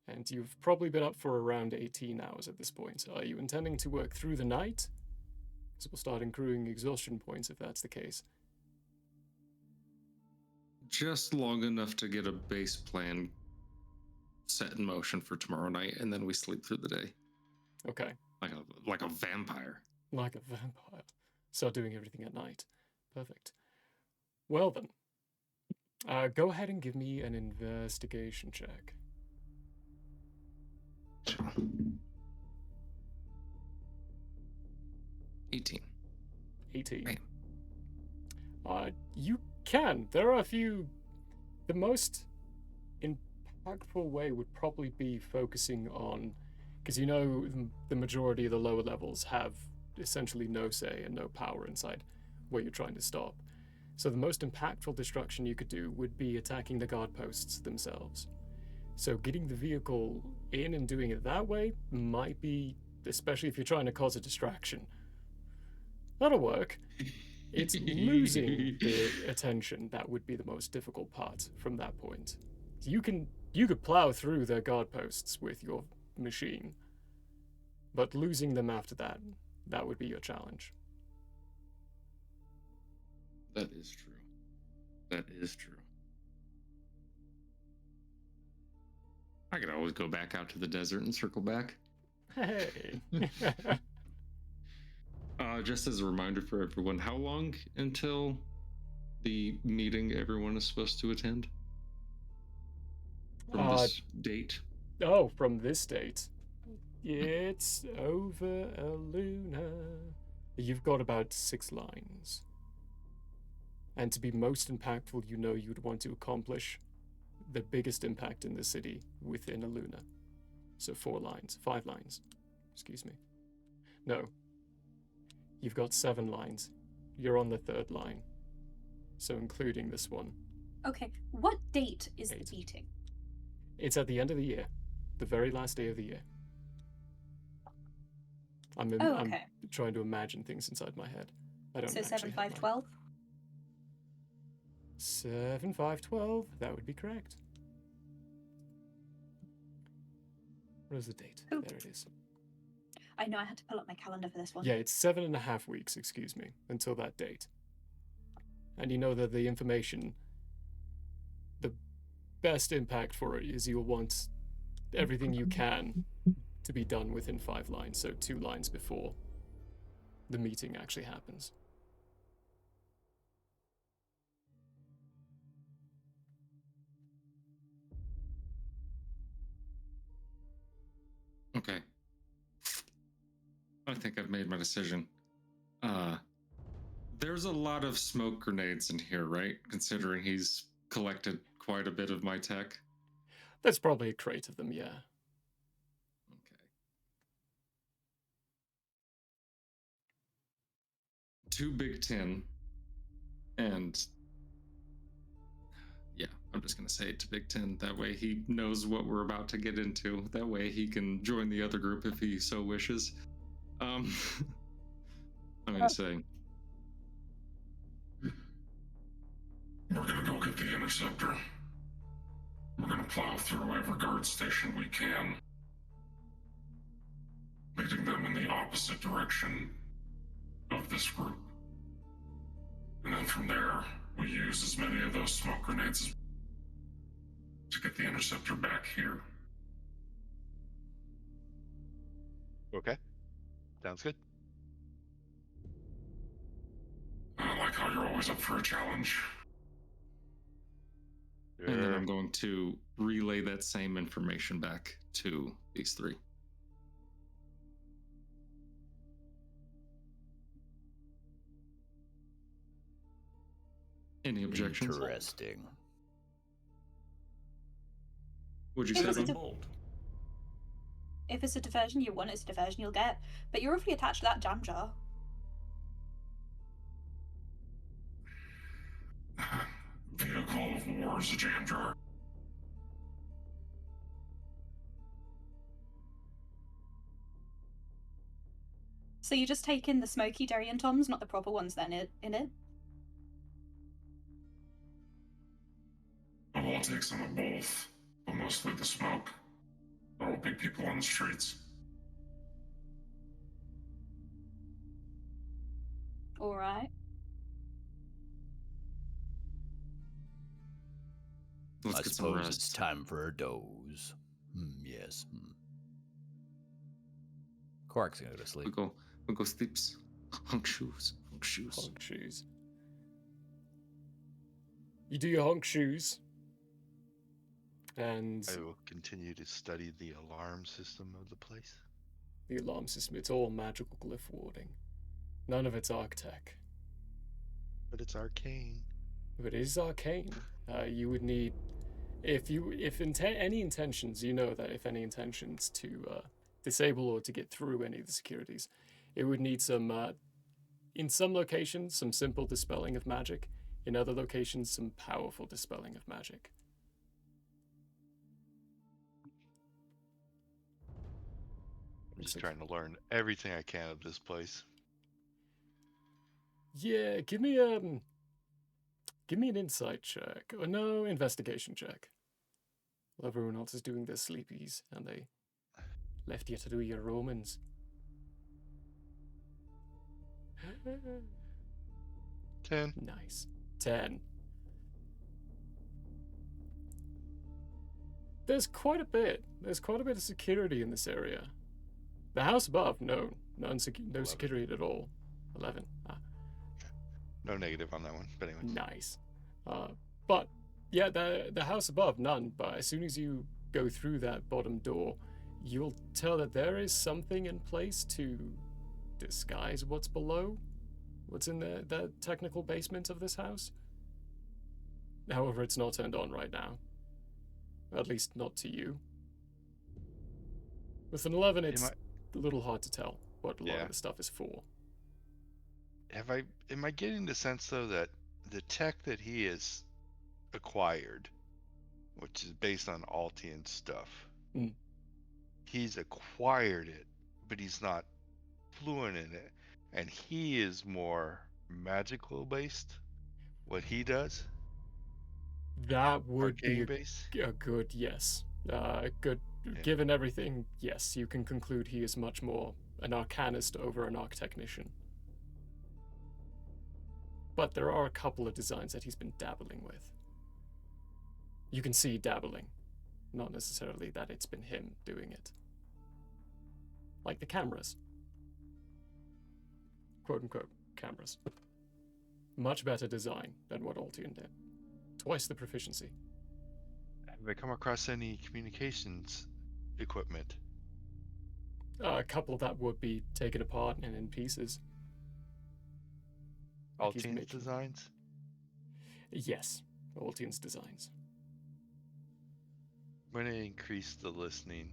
Speaker 2: And you've probably been up for around 18 hours at this point. Are you intending to work through the night? Because we'll start accruing exhaustion points if that's the case.
Speaker 5: Just long enough to get a base plan set in motion for tomorrow night, and then we sleep through the day.
Speaker 2: Okay.
Speaker 5: Like a vampire.
Speaker 2: Like a vampire. Start doing everything at night. Perfect. Well then. Go ahead and give me an investigation check.
Speaker 5: 18.
Speaker 2: 18.
Speaker 5: Bam.
Speaker 2: You can. There are a few. The most impactful way would probably be focusing on, because you know the majority of the lower levels have essentially no say and no power inside where you're trying to stop. So the most impactful destruction you could do would be attacking the guard posts themselves. So getting the vehicle in and doing it that way might be, especially if you're trying to cause a distraction. That'll work. It's losing the attention that would be the most difficult part from that point. You could plow through their guard posts with your machine, but losing them after that would be your challenge.
Speaker 5: That is true. That is true. I could always go back out to the desert and circle back.
Speaker 2: Hey.
Speaker 5: Just as a reminder for everyone, how long until the meeting everyone is supposed to attend? From this date?
Speaker 2: Oh, from this date. It's over a Luna. You've got about 6 lines. And to be most impactful, you know you'd want to accomplish the biggest impact in the city within a Luna. So 5 lines. Excuse me. No. You've got 7 lines. You're on the 3rd line. So including this one.
Speaker 4: Okay, what date is
Speaker 2: 8.
Speaker 4: the meeting?
Speaker 2: It's at the end of the year. The very last day of the year. I'm trying to imagine things inside my head. I don't
Speaker 4: So
Speaker 2: actually
Speaker 4: 7/5/12?
Speaker 2: 7/5/12. That would be correct. What is the date?
Speaker 4: Oop.
Speaker 2: There it is.
Speaker 4: I know I had to pull up my calendar for this one.
Speaker 2: Yeah, it's 7.5 weeks, excuse me, until that date. And you know that the best impact for it is you'll want everything you can to be done within 5 lines, so 2 lines before the meeting actually happens.
Speaker 5: Okay. I think I've made my decision. There's a lot of smoke grenades in here, right? Considering he's collected quite a bit of my tech.
Speaker 2: There's probably a crate of them, yeah.
Speaker 5: Okay. 2 big tin. And yeah, I'm just going to say it to Big Ten. That way he knows what we're about to get into. That way he can join the other group if he so wishes. I'm going to say
Speaker 3: get the interceptor. We're gonna plow through every guard station we can, leading them in the opposite direction of this group. And then from there, we use as many of those smoke grenades as to get the interceptor back here.
Speaker 6: Okay. Sounds good.
Speaker 3: I like how you're always up for a challenge.
Speaker 5: And then I'm
Speaker 6: Sure.
Speaker 5: going to relay that same information back to these three. Any objections?
Speaker 7: Interesting.
Speaker 5: Would you
Speaker 4: It
Speaker 5: say,
Speaker 4: was a
Speaker 5: Von?
Speaker 4: div-
Speaker 8: Bold.
Speaker 4: If it's a diversion you want, it's a diversion you'll get. But you're roughly attached to that jam jar.
Speaker 3: Vehicle of war is a jam jar.
Speaker 4: So you just take in the smoky Darien Toms, not the proper ones then in it?
Speaker 3: I will take some of both, but mostly the smoke. There will be people on the streets.
Speaker 4: Alright.
Speaker 5: Let's
Speaker 7: I
Speaker 5: get some
Speaker 7: suppose
Speaker 5: rest.
Speaker 7: it's time for a doze. Yes. Quark's gonna go to sleep.
Speaker 5: We go sleeps. Hunk shoes.
Speaker 2: Honk shoes. You do your honk shoes. And
Speaker 6: I will continue to study the alarm system of the place.
Speaker 2: the alarm system, it's all magical glyph warding. None of it's arc-tech.
Speaker 6: But it's arcane.
Speaker 2: If it is arcane, you would need, any intentions, you know that if any intentions to disable or to get through any of the securities, it would need some, in some locations, some simple dispelling of magic. In other locations, some powerful dispelling of magic.
Speaker 6: I'm just
Speaker 2: It's
Speaker 6: trying to learn everything I can of this place.
Speaker 2: Yeah, give me an insight check. Or no, investigation check. Well, everyone else is doing their sleepies, and they left you to do your Romans.
Speaker 6: 10.
Speaker 2: Nice. 10. There's quite a bit. There's quite a bit of security in this area. The house above, no security at all. 11.
Speaker 6: No negative on that one, but anyway.
Speaker 2: Nice. But yeah, the house above, none. But as soon as you go through that bottom door, you'll tell that there is something in place to disguise what's below, what's in the technical basement of this house. However, it's not turned on right now. At least not to you. With an 11, it's a little hard to tell what a lot of the stuff is for.
Speaker 6: Am I getting the sense though that the tech that he has acquired, which is based on Ultion stuff, he's acquired it, but he's not fluent in it, and he is more magical based, what he does?
Speaker 2: That would be
Speaker 6: Arcane based?
Speaker 2: a good yes. Good.
Speaker 6: Yeah.
Speaker 2: Given everything, yes, you can conclude he is much more an arcanist over an arc-technician. But there are a couple of designs that he's been dabbling with. You can see dabbling, not necessarily that it's been him doing it. Like the cameras. Quote-unquote cameras. Much better design than what Ultion did. Twice the proficiency.
Speaker 6: Have I come across any communications equipment?
Speaker 2: A couple that would be taken apart and in pieces. Like he's
Speaker 6: Ultion's
Speaker 2: making-
Speaker 6: designs?
Speaker 2: Yes, Ultion's designs.
Speaker 6: I'm going to increase the listening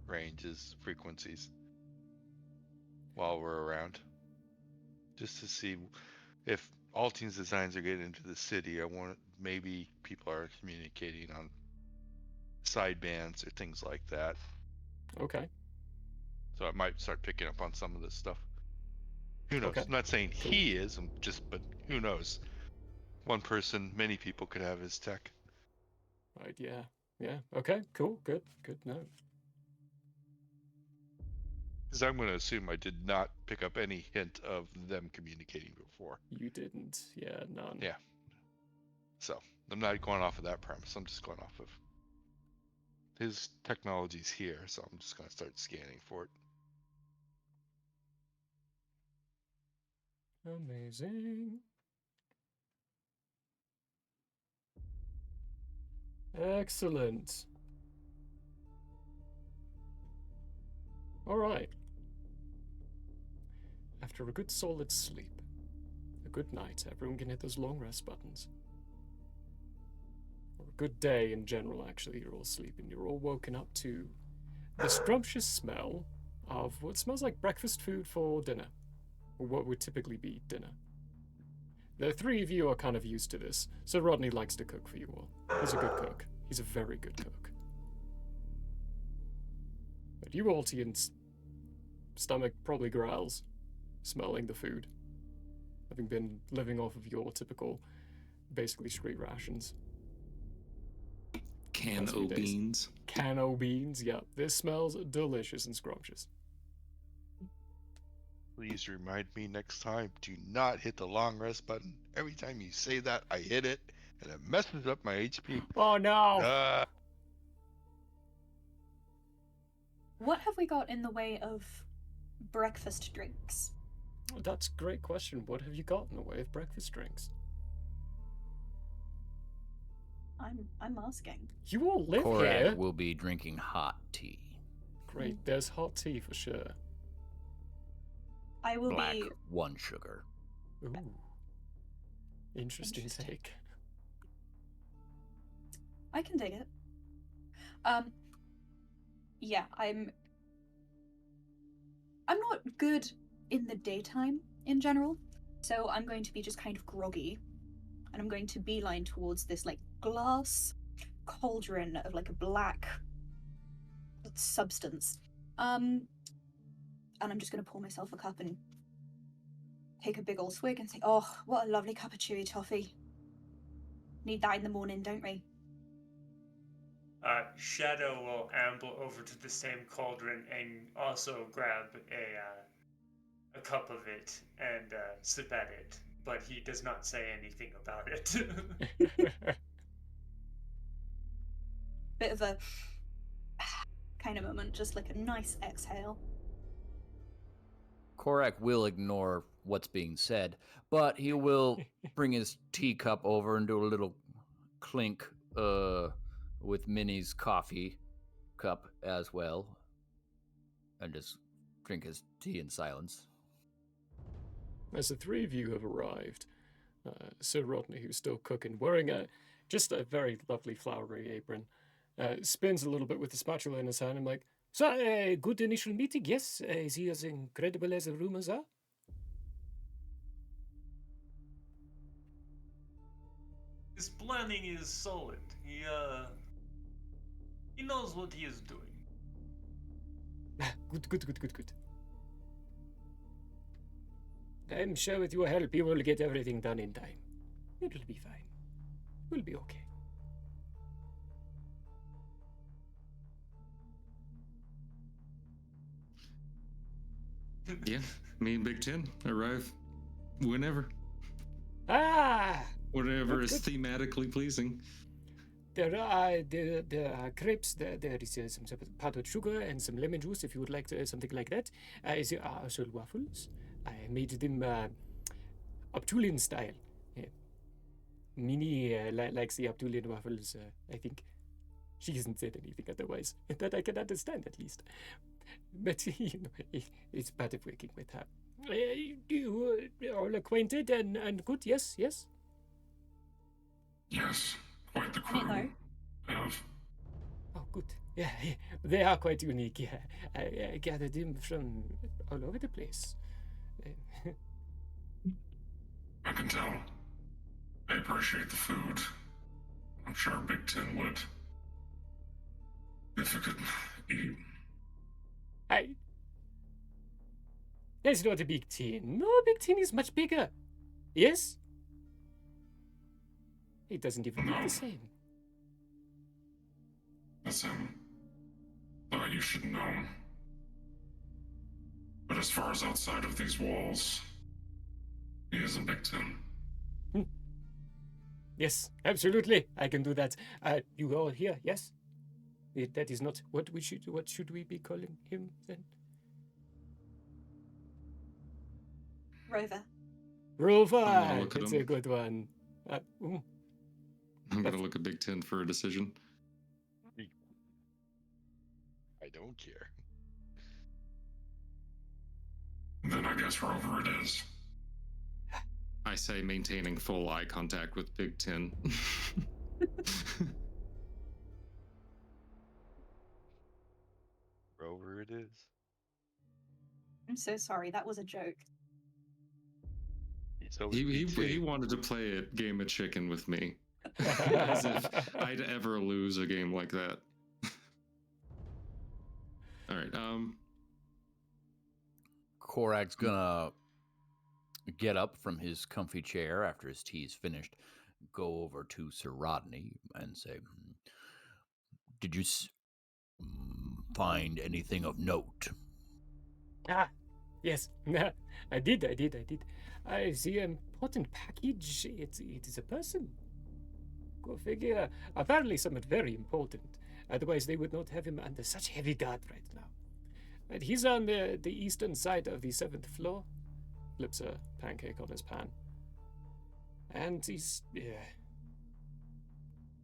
Speaker 6: ranges, frequencies, while we're around. Just to see if Ultion's designs are getting into the city. I want maybe people are communicating on sidebands or things like that.
Speaker 2: Okay.
Speaker 6: So I might start picking up on some of this stuff. Who knows?
Speaker 2: Okay.
Speaker 6: I'm not saying
Speaker 2: Cool.
Speaker 6: he is, but who knows? One person, many people could have his tech.
Speaker 2: Right, yeah. Yeah. Okay, cool, good note.
Speaker 6: Because I'm going to assume I did not pick up any hint of them communicating before.
Speaker 2: You didn't. Yeah, none.
Speaker 6: Yeah. So I'm not going off of that premise. I'm just going off of his technology's here. So I'm just going to start scanning for it.
Speaker 2: Amazing. Excellent. All right. After a good solid sleep, a good night, everyone can hit those long rest buttons. Or a good day in general, actually. You're all sleeping. You're all woken up to the scrumptious smell of what smells like breakfast food for dinner, or what would typically be dinner. The three of you are kind of used to this, so Rodney likes to cook for you all. He's a good cook. He's a very good cook. But you Altian's stomach probably growls, smelling the food, having been living off of your typical, basically street rations.
Speaker 5: Can
Speaker 2: Last few
Speaker 5: o
Speaker 2: days.
Speaker 5: beans.
Speaker 2: Cano beans, yep. This smells delicious and scrumptious.
Speaker 6: Please remind me next time, do not hit the long rest button. Every time you say that, I hit it, and it messes up my HP.
Speaker 2: Oh no!
Speaker 4: What have we got in the way of breakfast drinks?
Speaker 2: That's a great question. What have you got in the way of breakfast drinks?
Speaker 4: I'm asking.
Speaker 2: You all live
Speaker 7: Korak
Speaker 2: here.
Speaker 7: will be drinking hot tea.
Speaker 2: Great, there's hot tea for sure.
Speaker 4: I will
Speaker 7: Black,
Speaker 4: be
Speaker 7: 1 sugar.
Speaker 2: Ooh. Interesting
Speaker 4: Interesting.
Speaker 2: take.
Speaker 4: I can dig it. Yeah, I'm not good in the daytime in general, so I'm going to be just kind of groggy, and I'm going to beeline towards this like glass cauldron of like a black substance. And I'm just going to pour myself a cup and take a big old swig and say, "Oh, what a lovely cup of chewy toffee. Need that in the morning, don't we?"
Speaker 9: Shadow will amble over to the same cauldron and also grab a cup of it and sip at it, but he does not say anything about it.
Speaker 4: Bit of a kind of moment, just like a nice exhale.
Speaker 7: Korak will ignore what's being said, but he will bring his teacup over and do a little clink with Minnie's coffee cup as well, and just drink his tea in silence.
Speaker 2: As the three of you have arrived, Sir Rodney, who's still cooking, wearing just a very lovely flowery apron, spins a little bit with the spatula in his hand and like, "So, good initial meeting, yes? Is he as incredible as the rumors are?"
Speaker 9: His planning is solid. He knows what he is doing.
Speaker 2: Good. I'm sure with your help, you will get everything done in time. It'll be fine. We'll be okay.
Speaker 5: Yeah, me and Big Ten arrive whenever.
Speaker 2: Ah!
Speaker 5: Whatever is
Speaker 2: Good.
Speaker 5: thematically pleasing.
Speaker 2: There are crepes, there is some powdered sugar and some lemon juice if you would like something like that. There are also waffles. I made them Aptulian style. Minnie likes the Aptulian waffles, I think. She hasn't said anything otherwise, that I can understand at least. But, it's part of working with her. You all acquainted and good, yes?
Speaker 3: Yes, quite the crew.
Speaker 4: Hello.
Speaker 3: Have
Speaker 2: Oh, good. Yeah, they are quite unique. Yeah, I gathered them from all over the place.
Speaker 3: I can tell. They appreciate the food. I'm sure Big Ten would. If it could eat.
Speaker 2: That's not a big tin. No, Big Tin is much bigger. Yes? It doesn't even look
Speaker 3: No.
Speaker 2: the same.
Speaker 3: Listen, thought you should know. But as far as outside of these walls, he is a Big Ten.
Speaker 2: Yes, absolutely. I can do that. You all here, yes? That is not what we should. What should we be calling him then?
Speaker 4: Rover.
Speaker 2: Rover.
Speaker 5: I'm gonna look at
Speaker 2: It's
Speaker 5: him.
Speaker 2: a good one.
Speaker 5: I'm gonna look at Big Ten for a decision.
Speaker 6: I don't care.
Speaker 3: Then I guess Rover it is.
Speaker 5: I say maintaining full eye contact with Big Ten.
Speaker 6: Rover it is.
Speaker 4: I'm so sorry. That was a joke.
Speaker 6: So was
Speaker 5: he
Speaker 6: BT.
Speaker 5: wanted to play a game of chicken with me. As if I'd ever lose a game like that. All right.
Speaker 7: Korag's gonna get up from his comfy chair after his tea's finished, go over to Sir Rodney and say, "Did you find anything of note?"
Speaker 2: Yes. I did. I see an important package. It is a person. Go figure. Apparently something very important. Otherwise they would not have him under such heavy guard right now. But he's on the eastern side of the 7th floor. Flips a pancake on his pan. And he's...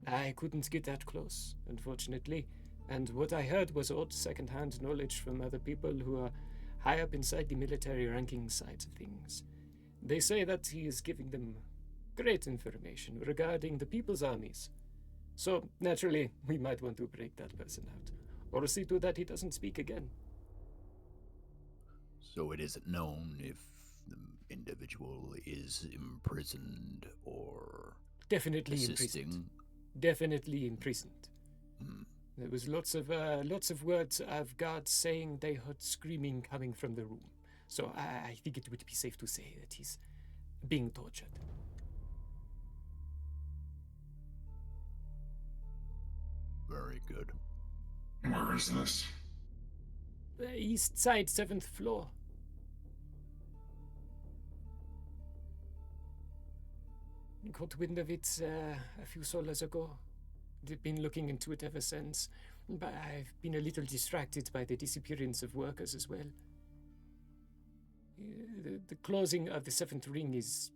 Speaker 2: I couldn't get that close, unfortunately. And what I heard was odd second-hand knowledge from other people who are high up inside the military ranking side of things. They say that he is giving them great information regarding the people's armies. So, naturally, we might want to break that person out, or see to that he doesn't speak again.
Speaker 7: So it isn't known if the individual is imprisoned or
Speaker 2: Definitely
Speaker 7: assisting.
Speaker 2: imprisoned. Definitely imprisoned.
Speaker 7: Hmm.
Speaker 2: There was lots of words of guards saying they heard screaming coming from the room. So I think it would be safe to say that he's being tortured.
Speaker 7: Very good.
Speaker 3: Where is this?
Speaker 2: East side, 7th floor. Caught wind of it a few solas ago. They've been looking into it ever since. But I've been a little distracted by the disappearance of workers as well. The closing of the 7th ring is...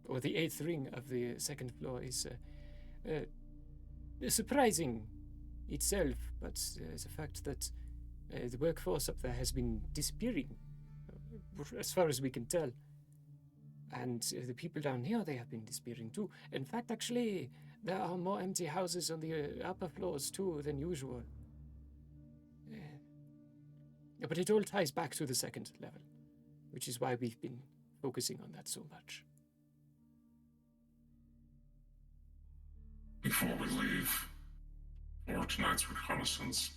Speaker 2: or the 8th ring of the 2nd floor is surprising itself, but the fact that the workforce up there has been disappearing, as far as we can tell. And the people down here, they have been disappearing too. In fact, actually, there are more empty houses on the upper floors too than usual. But it all ties back to the 2nd level, which is why we've been focusing on that so much.
Speaker 3: Before we leave for tonight's reconnaissance,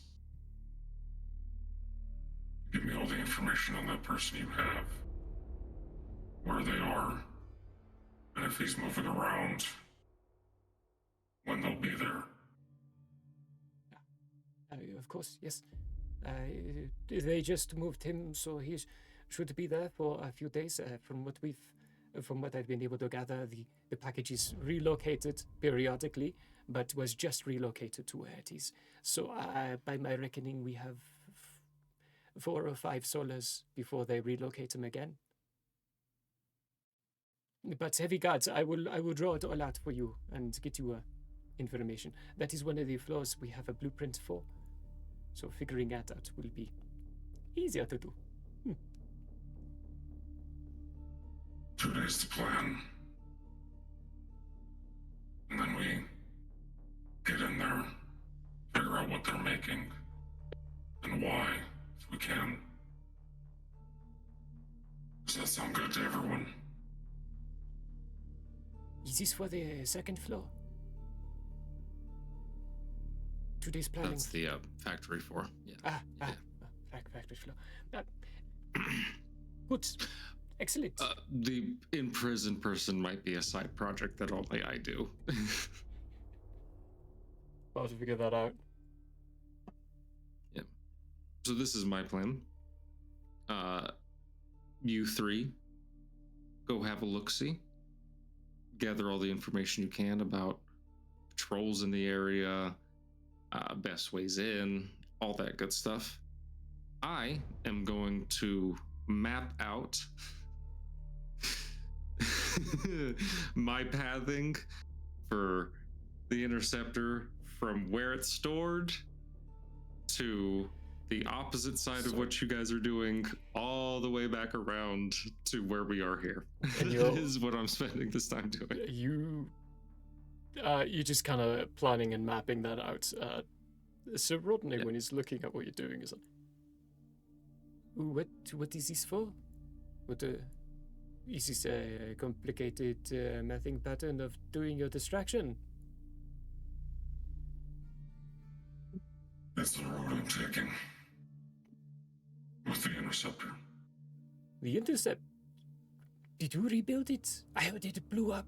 Speaker 3: give me all the information on that person you have, where they are, and if he's moving around, when they'll be there.
Speaker 2: Of course, yes. They just moved him, so he should be there for a few days. From what I've been able to gather, the package is relocated periodically, but was just relocated to where it is. So, by my reckoning, we have 4 or 5 solas before they relocate him again. But heavy guards, I will draw it all out for you and get you information. That is one of the floors we have a blueprint for. So figuring that out will be easier to do.
Speaker 3: 2 days to plan. And then we get in there, figure out what they're making, and why, if we can. Does that sound good to everyone?
Speaker 2: Is this for the 2nd floor? 2 days planning.
Speaker 5: That's the factory floor. Yeah.
Speaker 2: Factory floor. Good. Excellent.
Speaker 5: The in-prison person might be a side project that only I do.
Speaker 2: I'll have to figure that out.
Speaker 5: Yep. So this is my plan. You three go have a look-see. Gather all the information you can about patrols in the area, best ways in, all that good stuff. I am going to map out my pathing for the interceptor from where it's stored to the opposite side of what you guys are doing, all the way back around to where we are here. This is what I'm spending this time doing.
Speaker 2: You just kind of planning and mapping that out. So Rodney, when he's looking at what you're doing, is like, what is this for? Is this a complicated mathing pattern of doing your distraction?
Speaker 3: That's the road I'm taking. With the interceptor.
Speaker 2: The intercept? Did you rebuild it? I heard it blew up.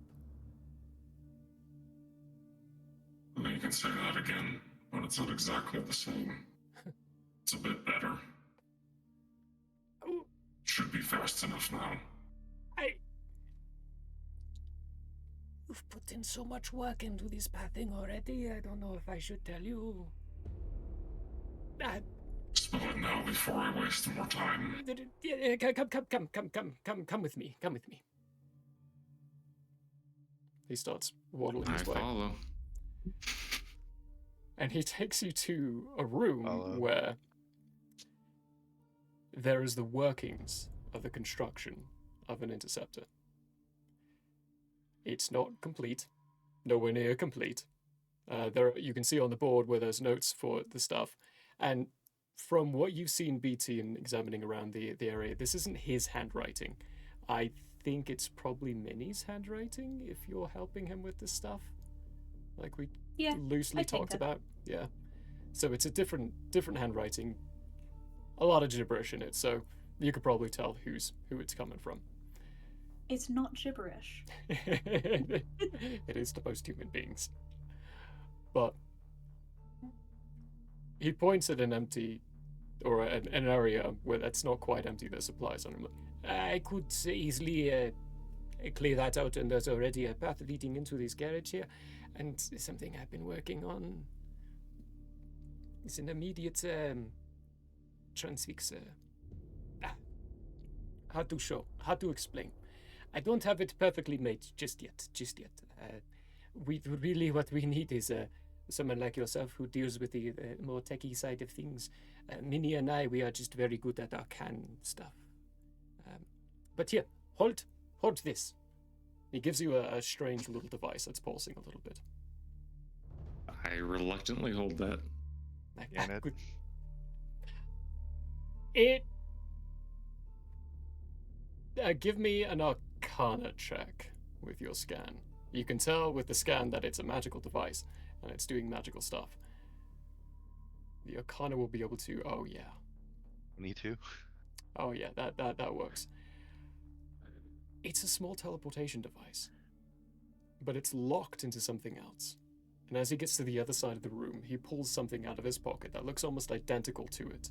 Speaker 3: I mean, you can say that again, but it's not exactly the same. It's a bit better.
Speaker 2: Oh,
Speaker 3: Should be fast enough now.
Speaker 2: You've put in so much work into this pathing already. I don't know if I should tell you.
Speaker 3: Spill it now before I waste more time.
Speaker 2: Come with me. Come with me. He starts waddling his way.
Speaker 5: I follow.
Speaker 2: And he takes you to a room where there is the workings of the construction of an interceptor. It's not complete, nowhere near complete. You can see on the board where there's notes for the stuff. And from what you've seen BT and examining around the area, this isn't his handwriting. I think it's probably Minnie's handwriting if you're helping him with this stuff. Like we loosely talked about. Yeah. So it's a different handwriting. A lot of gibberish in it, so you could probably tell who it's coming from.
Speaker 4: It's not gibberish.
Speaker 2: It is to most human beings. But he points at an empty, or an area where that's not quite empty, there's supplies on him. I could easily clear that out, and there's already a path leading into this garage here, and something I've been working on. It's an immediate transfix. How to explain. I don't have it perfectly made just yet. What we need is someone like yourself who deals with the more techie side of things. Minnie and I, we are just very good at our can stuff. But here, hold this. He gives you a strange little device that's pulsing a little bit.
Speaker 5: I reluctantly hold that.
Speaker 2: Good. It. Give me an Arcana check with your scan. You can tell with the scan that it's a magical device and it's doing magical stuff. The Arcana will be able to. Oh yeah.
Speaker 6: Me too.
Speaker 2: Oh yeah, that works. It's a small teleportation device, but it's locked into something else. And as he gets to the other side of the room, he pulls something out of his pocket that looks almost identical to it.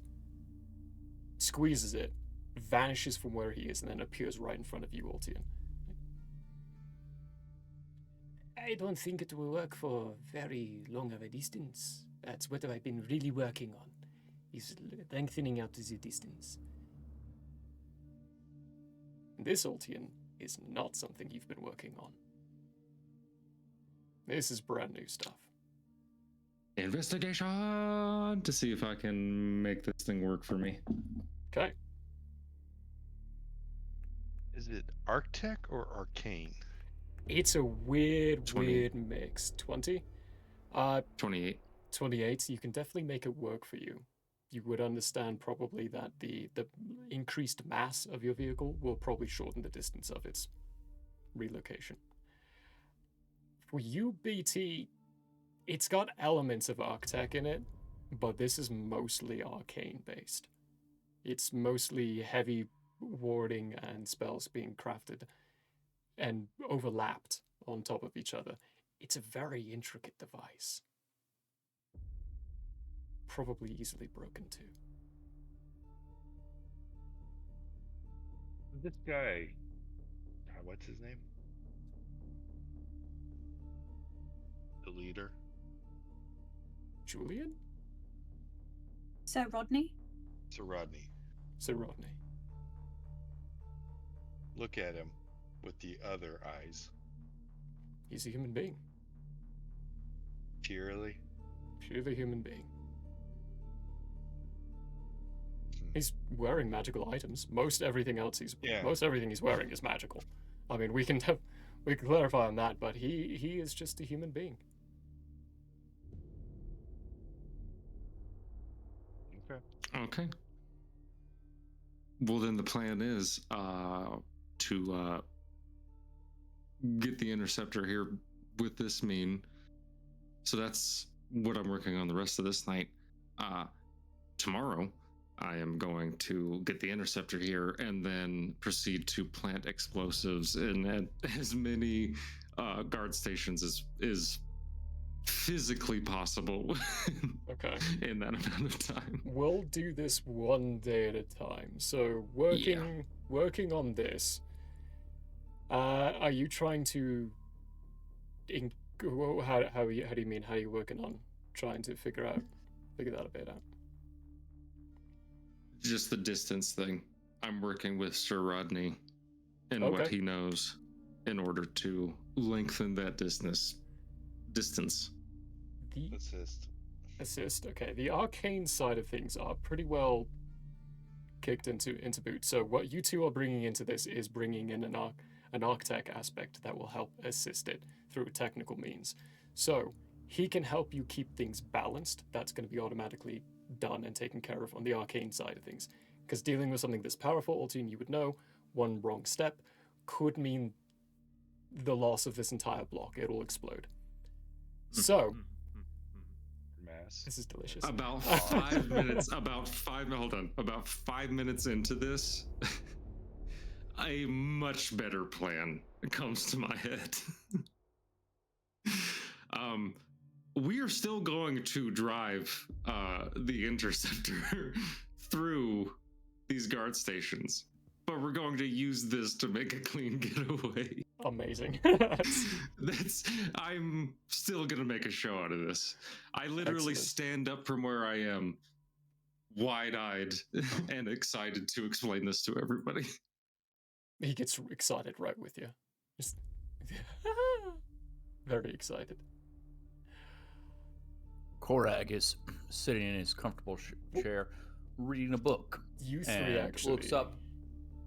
Speaker 2: Squeezes it, vanishes from where he is, and then appears right in front of you, Ultion. I don't think it will work for very long of a distance. That's what I've been really working on, is lengthening out the distance. This, Ultion, is not something you've been working on. This is brand new stuff.
Speaker 5: Investigation to see if I can make this thing work for me.
Speaker 2: Okay.
Speaker 6: Is it Arctech or Arcane?
Speaker 2: It's a weird mix. 20?
Speaker 5: 28.
Speaker 2: 28. You can definitely make it work for you. You would understand probably that the increased mass of your vehicle will probably shorten the distance of its relocation. For you, BT, it's got elements of Arctech in it, but this is mostly arcane based. It's mostly heavy warding and spells being crafted and overlapped on top of each other. It's a very intricate device. Probably easily broken too.
Speaker 6: This guy, what's his name? The leader.
Speaker 2: Julian?
Speaker 4: Sir Rodney?
Speaker 6: Sir Rodney.
Speaker 2: Sir Rodney.
Speaker 6: Look at him with the other eyes.
Speaker 2: He's a human being.
Speaker 6: Purely.
Speaker 2: Purely human being. He's wearing magical items. Most everything he's wearing is magical. I mean, we can clarify on that, but he is just a human being.
Speaker 5: Okay. Well, then the plan is to get the interceptor here with this mean. So that's what I'm working on the rest of this night. Tomorrow, I am going to get the interceptor here and then proceed to plant explosives in as many guard stations as physically possible.
Speaker 2: Okay.
Speaker 5: In that amount of time.
Speaker 2: We'll do this one day at a time. So working on this. Are you trying to? How do you mean? How are you working on trying to figure that a bit out?
Speaker 5: Just the distance thing. I'm working with Sir Rodney and what he knows in order to lengthen that distance.
Speaker 2: The assist. Okay, the arcane side of things are pretty well kicked into boot. So what you two are bringing into this is bringing in an archtech aspect that will help assist it through technical means. So he can help you keep things balanced. That's going to be automatically done and taken care of on the arcane side of things. Because dealing with something this powerful, Ultion, you would know, one wrong step could mean the loss of this entire block. It'll explode. So, this is delicious.
Speaker 5: About 5 minutes. About 5 minutes into this, a much better plan comes to my head. We are still going to drive the interceptor through these guard stations, but we're going to use this to make a clean getaway.
Speaker 2: Amazing.
Speaker 5: I'm still gonna make a show out of this. I literally stand up from where I am, wide-eyed and excited to explain this to everybody.
Speaker 2: He gets excited right with you. Just very excited.
Speaker 7: Korag is sitting in his comfortable chair, reading a book.
Speaker 2: You three actually
Speaker 7: looks up,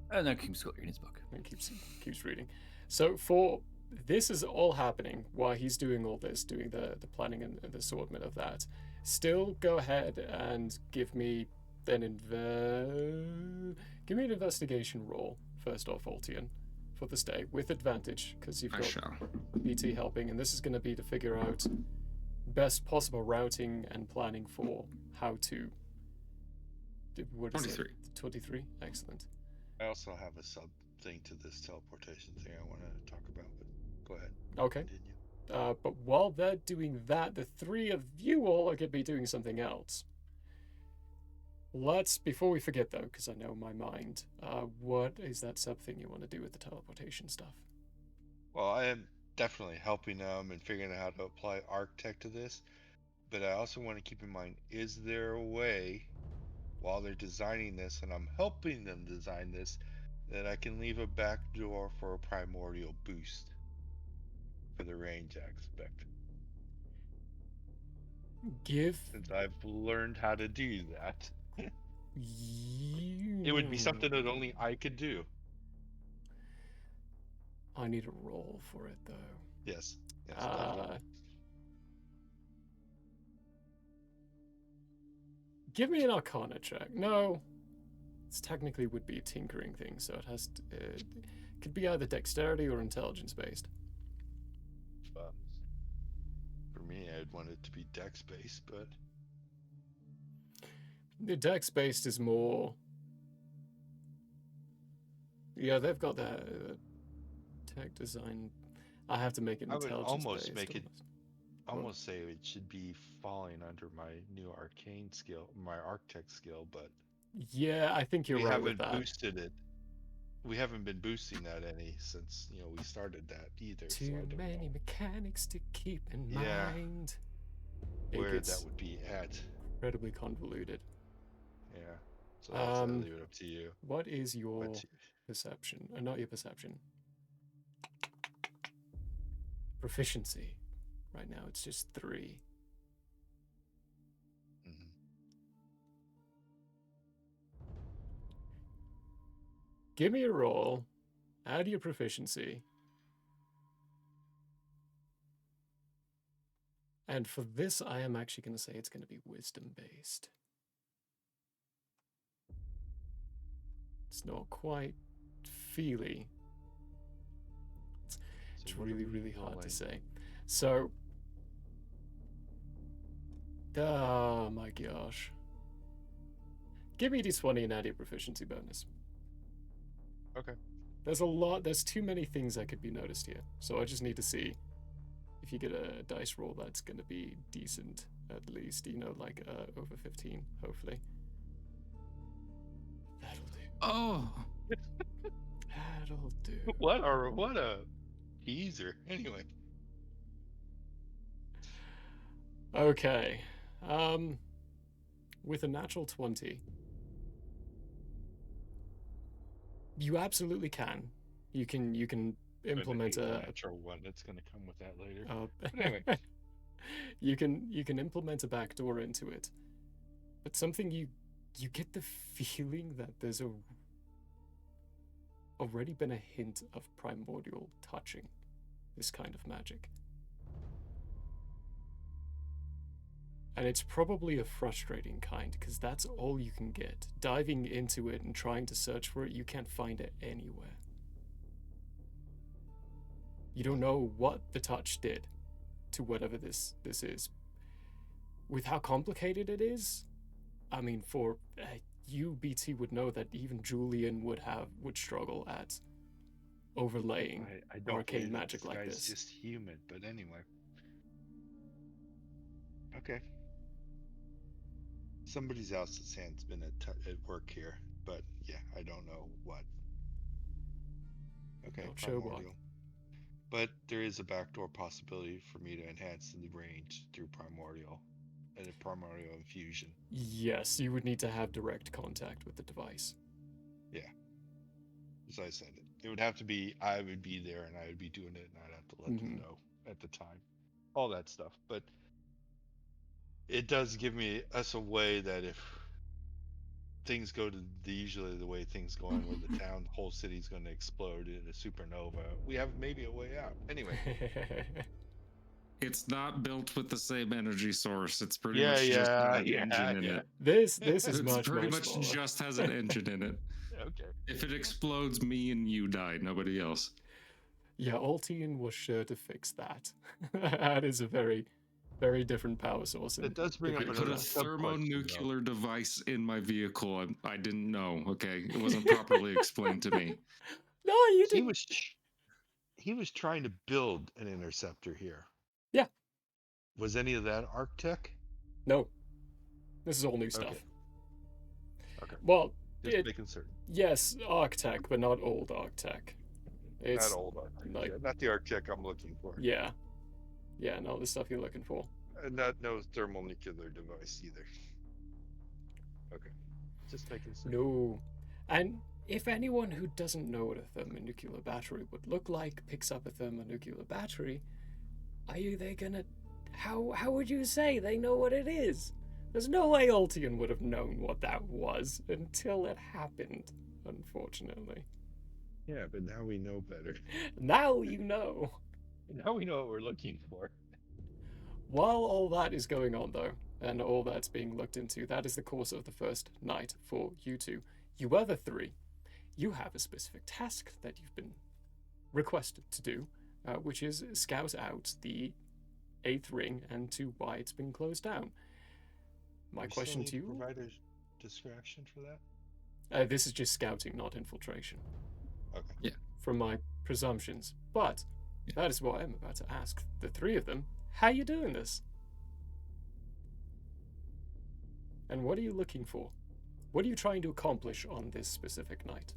Speaker 7: and then keeps reading his book.
Speaker 2: And keeps reading. So this is all happening while he's doing all this, doing the planning and the assortment of that. Still, go ahead and give me an investigation roll first off, Ultion, for this day with advantage because you've got BT helping, and this is going to be to figure out best possible routing and planning for how to. What is
Speaker 5: 23.
Speaker 2: 23. Excellent.
Speaker 6: I also have a sub thing to this teleportation thing I want to talk about, but go ahead.
Speaker 2: Okay.
Speaker 6: Continue.
Speaker 2: But while they're doing that, the three of you all are going to be doing something else. Before we forget though, because I know my mind, what is that sub thing you want to do with the teleportation stuff?
Speaker 6: Well, I am definitely helping them and figuring out how to apply architect to this, but I also want to keep in mind, is there a way, while they're designing this, and I'm helping them design this, that I can leave a back door for a primordial boost for the range aspect? Since I've learned how to do that. It would be something that only I could do.
Speaker 2: I need a roll for it though.
Speaker 6: Yes.
Speaker 2: Give me an Arcana check. No, it's technically would be a tinkering thing, so it has to, it could be either dexterity or intelligence based.
Speaker 6: For me, I'd want it to be dex based, but
Speaker 2: the dex based is more Yeah, they've got that tech design. I have to make it
Speaker 6: I would
Speaker 2: intelligence
Speaker 6: almost
Speaker 2: based.
Speaker 6: make it
Speaker 2: Well,
Speaker 6: almost say it should be falling under my new arcane skill, my architect skill, but
Speaker 2: yeah, I think you're
Speaker 6: we
Speaker 2: right with
Speaker 6: haven't
Speaker 2: that.
Speaker 6: boosted it. We haven't been boosting that any since we started that either. So
Speaker 2: Too
Speaker 6: I don't
Speaker 2: many
Speaker 6: know
Speaker 2: mechanics to keep in
Speaker 6: Yeah.
Speaker 2: mind. It
Speaker 6: where
Speaker 2: gets
Speaker 6: that would be at.
Speaker 2: incredibly convoluted.
Speaker 6: Yeah. So that's, I
Speaker 2: Um,
Speaker 6: leave it up to you.
Speaker 2: What is your
Speaker 6: But
Speaker 2: perception? Not your perception. Proficiency. Right now it's just 3.
Speaker 6: mhm.
Speaker 2: Give me a roll. Add your proficiency. And for this, I am actually going to say it's going to be wisdom based. It's not quite feely.
Speaker 6: So
Speaker 2: It's
Speaker 6: what are
Speaker 2: really,
Speaker 6: we
Speaker 2: really hard to
Speaker 6: rolling?
Speaker 2: say. So, oh my gosh. Give me d20 and add your proficiency bonus.
Speaker 6: Okay.
Speaker 2: There's too many things that could be noticed here. So I just need to see if you get a dice roll that's going to be decent, at least, like over 15, hopefully. That'll do.
Speaker 5: Oh,
Speaker 2: That'll do.
Speaker 6: What a teaser. Anyway.
Speaker 2: Okay. With a natural 20, you absolutely can. You can implement
Speaker 6: a
Speaker 2: a
Speaker 6: natural one that's going to come with that later.
Speaker 2: But
Speaker 6: anyway.
Speaker 2: you can implement a backdoor into it, but something you get the feeling that there's already been a hint of primordial touching this kind of magic, and it's probably a frustrating kind because that's all you can get. Diving into it and trying to search for it, you can't find it anywhere. You don't know what the touch did to whatever this is. With how complicated it is, I mean, for you, BT, would know that even Julian would struggle at overlaying
Speaker 6: I don't
Speaker 2: arcane
Speaker 6: believe that
Speaker 2: magic
Speaker 6: this
Speaker 2: like
Speaker 6: guy's
Speaker 2: this.
Speaker 6: just human, but anyway. Okay. Somebody else's hand's been at work here, but yeah, I don't know what. Okay,
Speaker 2: Not sure what.
Speaker 6: primordial. But there is a backdoor possibility for me to enhance the range through primordial and a primordial infusion.
Speaker 2: Yes, you would need to have direct contact with the device.
Speaker 6: Yeah. As I said, it would have to be, I would be there and I would be doing it and I'd have to let them know at the time. All that stuff. But it does give us a way that if things go to usually the way things go on, where the whole city's going to explode in a supernova, we have maybe a way out. Anyway.
Speaker 5: it's not built with the same energy source. It's pretty much just got an engine in it.
Speaker 2: This is
Speaker 5: It's
Speaker 2: much
Speaker 5: pretty
Speaker 2: much
Speaker 5: much
Speaker 2: smaller.
Speaker 5: just has an engine in it.
Speaker 6: Okay.
Speaker 5: If it explodes, me and you die, nobody else.
Speaker 2: Yeah, Ultion was sure to fix that. That is a very, very different power source.
Speaker 6: It does bring up
Speaker 5: Put
Speaker 6: another
Speaker 5: a
Speaker 6: sub-question,
Speaker 5: thermonuclear device in my vehicle. I didn't know. Okay, it wasn't properly explained to me.
Speaker 2: No, you
Speaker 6: He
Speaker 2: didn't.
Speaker 6: he was trying to build an interceptor here.
Speaker 2: Yeah.
Speaker 6: Was any of that Arctech?
Speaker 2: No. This is all new stuff.
Speaker 6: Okay.
Speaker 2: Well,
Speaker 6: Just making certain.
Speaker 2: yes, Arctech, but not old Arctech. It's
Speaker 6: Not old Arctech.
Speaker 2: like-
Speaker 6: Yeah, not the Arctech I'm looking for.
Speaker 2: Yeah. Yeah, not the stuff you're looking for.
Speaker 6: And not no thermonuclear device either. Okay. Just making certain.
Speaker 2: No. And if anyone who doesn't know what a thermonuclear battery would look like picks up a thermonuclear battery, are they gonna... How would you say they know what it is? There's no way Ultion would have known what that was until it happened, unfortunately.
Speaker 6: Yeah, but now we know better.
Speaker 2: Now you know.
Speaker 6: Now we know what we're looking for.
Speaker 2: While all that is going on, though, and all that's being looked into, that is the course of the first night for you two. You other three, you have a specific task that you've been requested to do, which is scout out the 8th ring and to why it's been closed down. My question to you...
Speaker 6: Provide a distraction for that?
Speaker 2: This is just scouting, not infiltration.
Speaker 6: Okay.
Speaker 2: from my presumptions. But that is why I'm about to ask the three of them, how you doing this? And what are you looking for? What are you trying to accomplish on this specific night?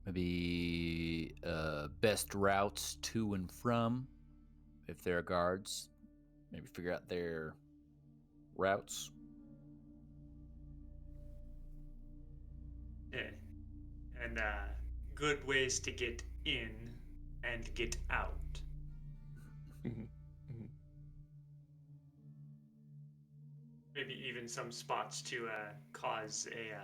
Speaker 7: Maybe best routes to and from, if there are guards. Maybe figure out their routes.
Speaker 9: Yeah. And good ways to get in and get out. Maybe even some spots to cause a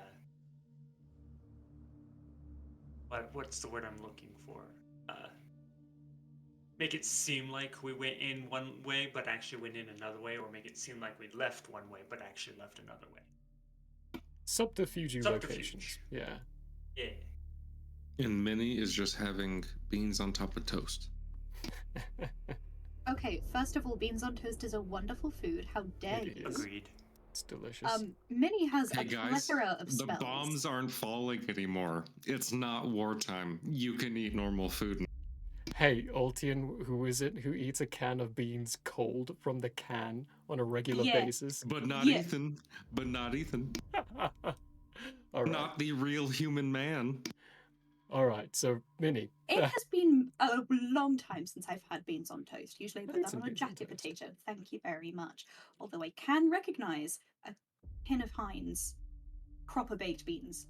Speaker 9: what's the word I'm looking for? Make it seem like we went in one way but actually went in another way, or make it seem like we left one way but actually left another way.
Speaker 2: Subterfuge locations. Yeah.
Speaker 9: Yeah.
Speaker 5: And Minnie is just having beans on top of toast.
Speaker 4: Okay, first of all, beans on toast is a wonderful food. How dare
Speaker 2: It
Speaker 4: you?
Speaker 2: is.
Speaker 9: Agreed.
Speaker 2: It's delicious.
Speaker 4: Minnie has
Speaker 5: Hey
Speaker 4: a
Speaker 5: guys,
Speaker 4: plethora of
Speaker 5: the
Speaker 4: spells.
Speaker 5: bombs aren't falling anymore. It's not wartime. You can eat normal food.
Speaker 2: Hey, Ultion, who is it who eats a can of beans cold from the can on a regular
Speaker 4: Yeah.
Speaker 2: basis?
Speaker 5: But not
Speaker 4: Yeah.
Speaker 5: Ethan. But not Ethan.
Speaker 2: All right.
Speaker 5: Not the real human man.
Speaker 2: All right. So, Minnie.
Speaker 4: It has been a long time since I've had beans on toast. Usually I put
Speaker 2: It's
Speaker 4: that
Speaker 2: a
Speaker 4: on a
Speaker 2: beans on
Speaker 4: jacket
Speaker 2: toast.
Speaker 4: potato. Thank you very much. Although I can recognise a tin of Heinz proper baked beans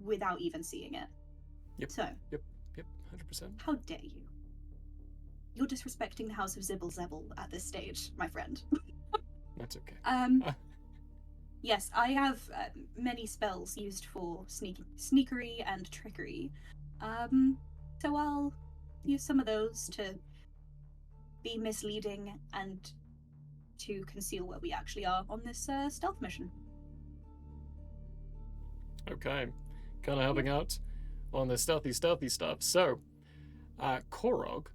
Speaker 4: without even seeing it.
Speaker 2: Yep.
Speaker 4: So,
Speaker 2: Yep. 100%.
Speaker 4: how dare you? You're disrespecting the House of Zibble Zebble at this stage, my friend.
Speaker 2: That's okay.
Speaker 4: Yes, I have many spells used for sneakery and trickery. So I'll use some of those to be misleading and to conceal where we actually are on this stealth mission.
Speaker 2: Okay. Kind of helping out on the stealthy stuff. So, Korog.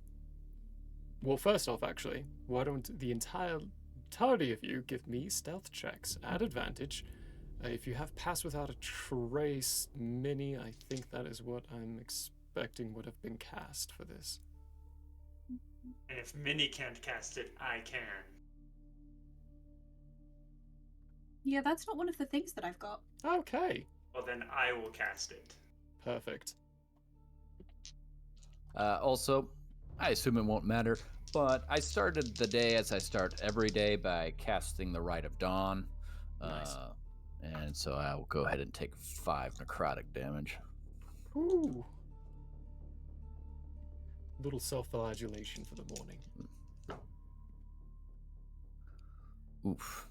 Speaker 2: Well, first off, actually, why don't the entirety of you give me stealth checks at advantage? If you have pass without a trace, Minnie, I think that is what I'm expecting would have been cast for this.
Speaker 9: And if Minnie can't cast it, I can.
Speaker 4: Yeah, that's not one of the things that I've got.
Speaker 2: Okay.
Speaker 9: Well, then I will cast it.
Speaker 2: Perfect.
Speaker 7: Also, I assume it won't matter, but I started the day as I start every day by casting the Rite of Dawn.
Speaker 2: Nice.
Speaker 7: And so I will go ahead and take 5 necrotic damage.
Speaker 2: Ooh. Little self-flagellation for the morning.
Speaker 7: Oof.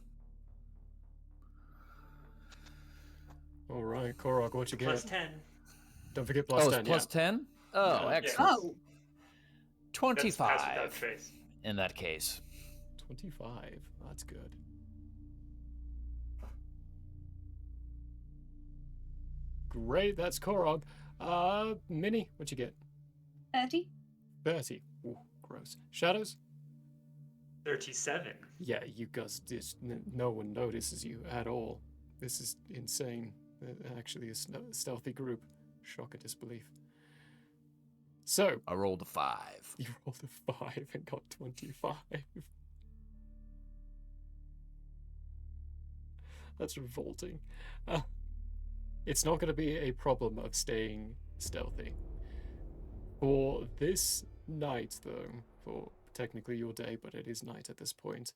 Speaker 2: All right, Korog, what you get?
Speaker 9: Plus 10.
Speaker 2: Don't forget plus 10.
Speaker 7: It's plus 10? Oh,
Speaker 2: Yeah.
Speaker 7: excellent.
Speaker 4: Oh,
Speaker 7: 25
Speaker 9: That's pass without trace.
Speaker 7: in that case.
Speaker 2: 25. That's good. Great, that's Korog. Minnie, what you get?
Speaker 4: 30?
Speaker 2: 30. Ooh, gross. Shadows?
Speaker 9: 37.
Speaker 2: Yeah, you guys, no one notices you at all. This is insane. Actually, a stealthy group. Shock and disbelief. So,
Speaker 7: I rolled a 5.
Speaker 2: you rolled a 5 and got 25. That's revolting. It's not going to be a problem of staying stealthy. For this night, though, for technically your day, but it is night at this point,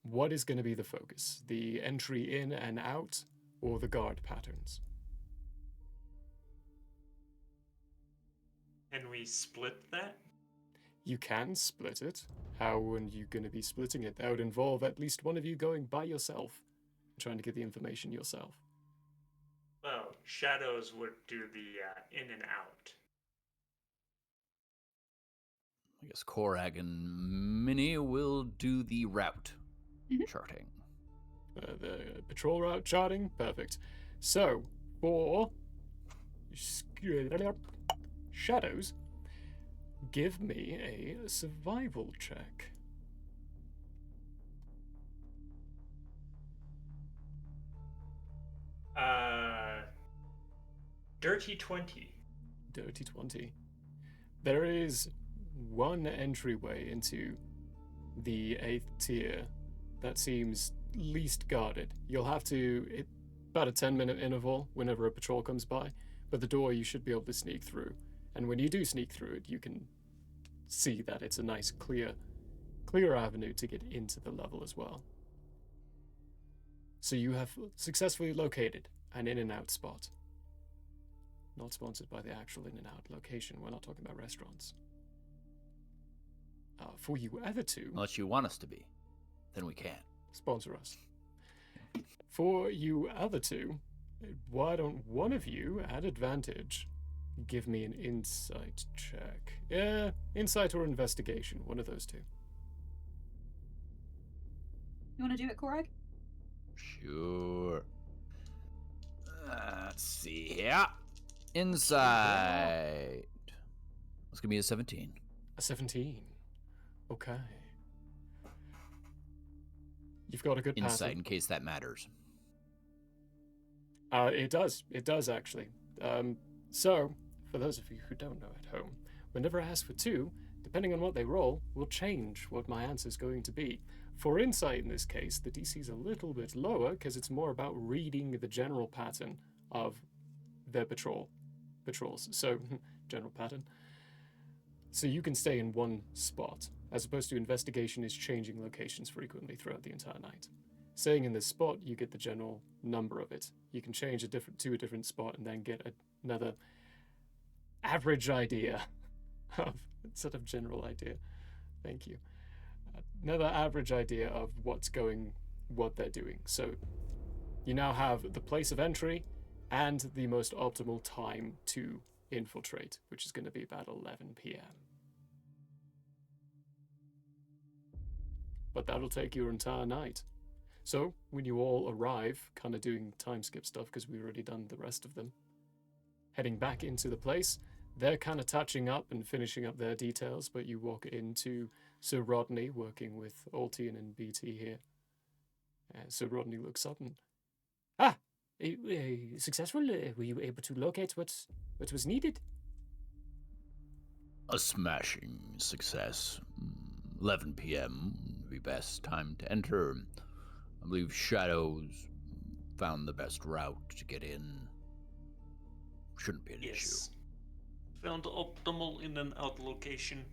Speaker 2: what is going to be the focus? The entry in and out, or the guard patterns?
Speaker 9: Can we split that?
Speaker 2: You can split it. How are you going to be splitting it? That would involve at least one of you going by yourself, trying to get the information yourself.
Speaker 9: Well, Shadows would do the in and out.
Speaker 7: I guess Korag and Minnie will do the route charting.
Speaker 2: The patrol route charting? Perfect. So, for Shadows, give me a survival check.
Speaker 9: Dirty 20.
Speaker 2: Dirty 20. There is one entryway into the 8th tier that seems least guarded. You'll have to, about a 10-minute interval whenever a patrol comes by, but the door you should be able to sneak through. And when you do sneak through it, you can see that it's a nice, clear avenue to get into the level as well. So you have successfully located an in-and-out spot. Not sponsored by the actual in-and-out location. We're not talking about restaurants. For you other two...
Speaker 7: Unless you want us to be, then we can.
Speaker 2: Sponsor us. For you other two, why don't one of you, at advantage, give me an insight check? Yeah, insight or investigation, one of those two.
Speaker 4: You want to do it, Korag?
Speaker 7: Sure. Let's see here. Insight. It's gonna be a 17.
Speaker 2: A 17. Okay. You've got a good
Speaker 7: Insight,
Speaker 2: pattern.
Speaker 7: in case that matters.
Speaker 2: It does. It does, actually. So, for those of you who don't know at home, whenever I ask for 2, depending on what they roll, will change what my answer is going to be. For insight in this case, the DC is a little bit lower because it's more about reading the general pattern of their patrols. So, general pattern. So you can stay in one spot, as opposed to investigation is changing locations frequently throughout the entire night. Staying in this spot, you get the general number of it. You can change to a different spot and then get another average idea of, instead of general idea. Thank you. Another average idea of what they're doing. So you now have the place of entry and the most optimal time to infiltrate, which is going to be about 11 p.m. But that'll take your entire night. So when you all arrive, kind of doing time skip stuff because we've already done the rest of them, heading back into the place, they're kind of touching up and finishing up their details, but you walk into Sir Rodney working with Ultion and BT here. Sir Rodney looks up and, successful? Were you able to locate what was needed?
Speaker 7: A smashing success. 11 p.m. would be best time to enter. I believe Shadows found the best route to get in. Shouldn't be an issue.
Speaker 8: Found optimal in and out location,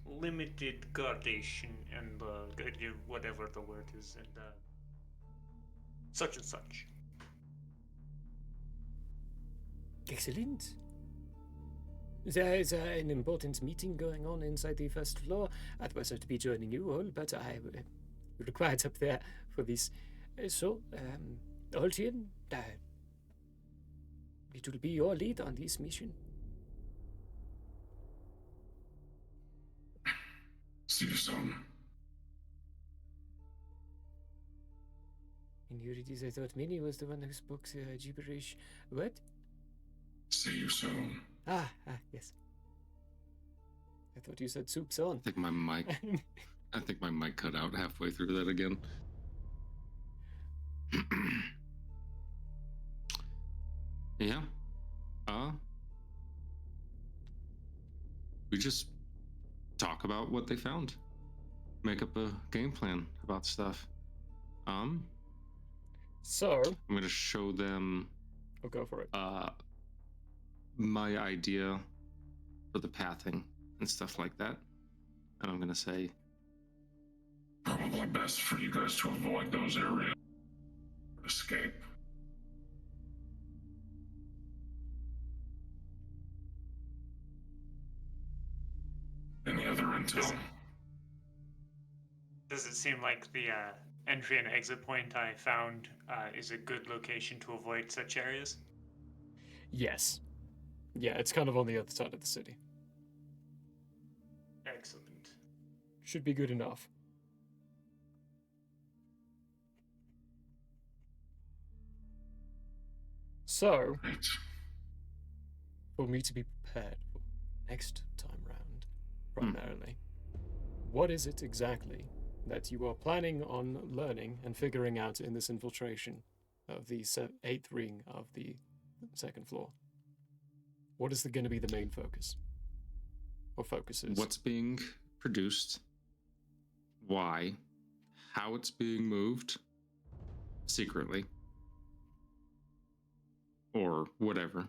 Speaker 8: limited guardation, and whatever the word is, and such and such.
Speaker 2: Excellent. There is an important meeting going on inside the first floor. I was to be joining you all, but I required up there for this. So, Ultion, it will be your lead on this mission.
Speaker 3: See you soon.
Speaker 2: In Eurydice, I thought Minnie was the one who spoke gibberish. What?
Speaker 3: See you soon.
Speaker 2: Yes. I thought you said soup's on.
Speaker 5: I think my mic cut out halfway through that again. Yeah. We just talk about what they found. Make up a game plan about stuff.
Speaker 2: So
Speaker 5: I'm gonna show them
Speaker 2: I'll go for it.
Speaker 5: My idea for the pathing and stuff like that. And I'm gonna say,
Speaker 3: Probably best for you guys to avoid those areas. Escape. Any other intel?
Speaker 9: Does it seem like the entry and exit point I found is a good location to avoid such areas?
Speaker 2: Yes. Yeah, it's kind of on the other side of the city.
Speaker 9: Excellent.
Speaker 2: Should be good enough. So,
Speaker 3: Right.
Speaker 2: for me to be prepared for next time round, primarily, what is it exactly that you are planning on learning and figuring out in this infiltration of the 8th ring of the 2nd floor? What is going to be the main focus? Or focuses?
Speaker 5: What's being produced? Why? How it's being moved? Secretly. Or whatever.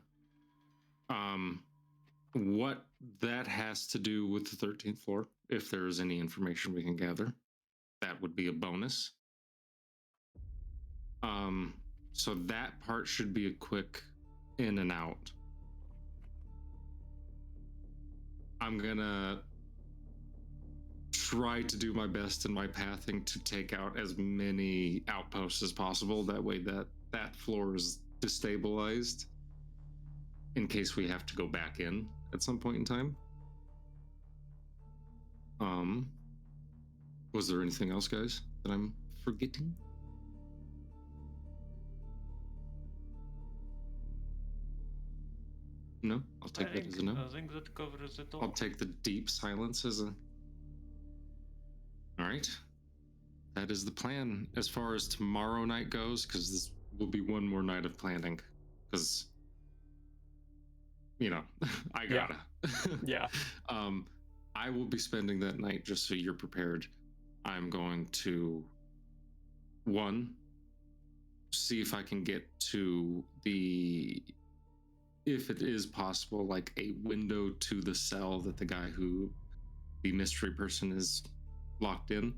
Speaker 5: What that has to do with the 13th floor, if there is any information we can gather, that would be a bonus. So that part should be a quick in and out. I'm gonna try to do my best in my pathing to take out as many outposts as possible. That way that floor is destabilized in case we have to go back in at some point in time. Was there anything else, guys, that I'm forgetting? No? I'll take that as a no.
Speaker 8: I think that covers it all.
Speaker 5: I'll take the deep silence as a... Alright. That is the plan as far as tomorrow night goes, because this will be one more night of planning. Because, you know, I gotta.
Speaker 2: Yeah.
Speaker 5: I will be spending that night, just so you're prepared. I'm going to, one, see if I can get to the... if it is possible, like a window to the cell that the guy who the mystery person is locked in,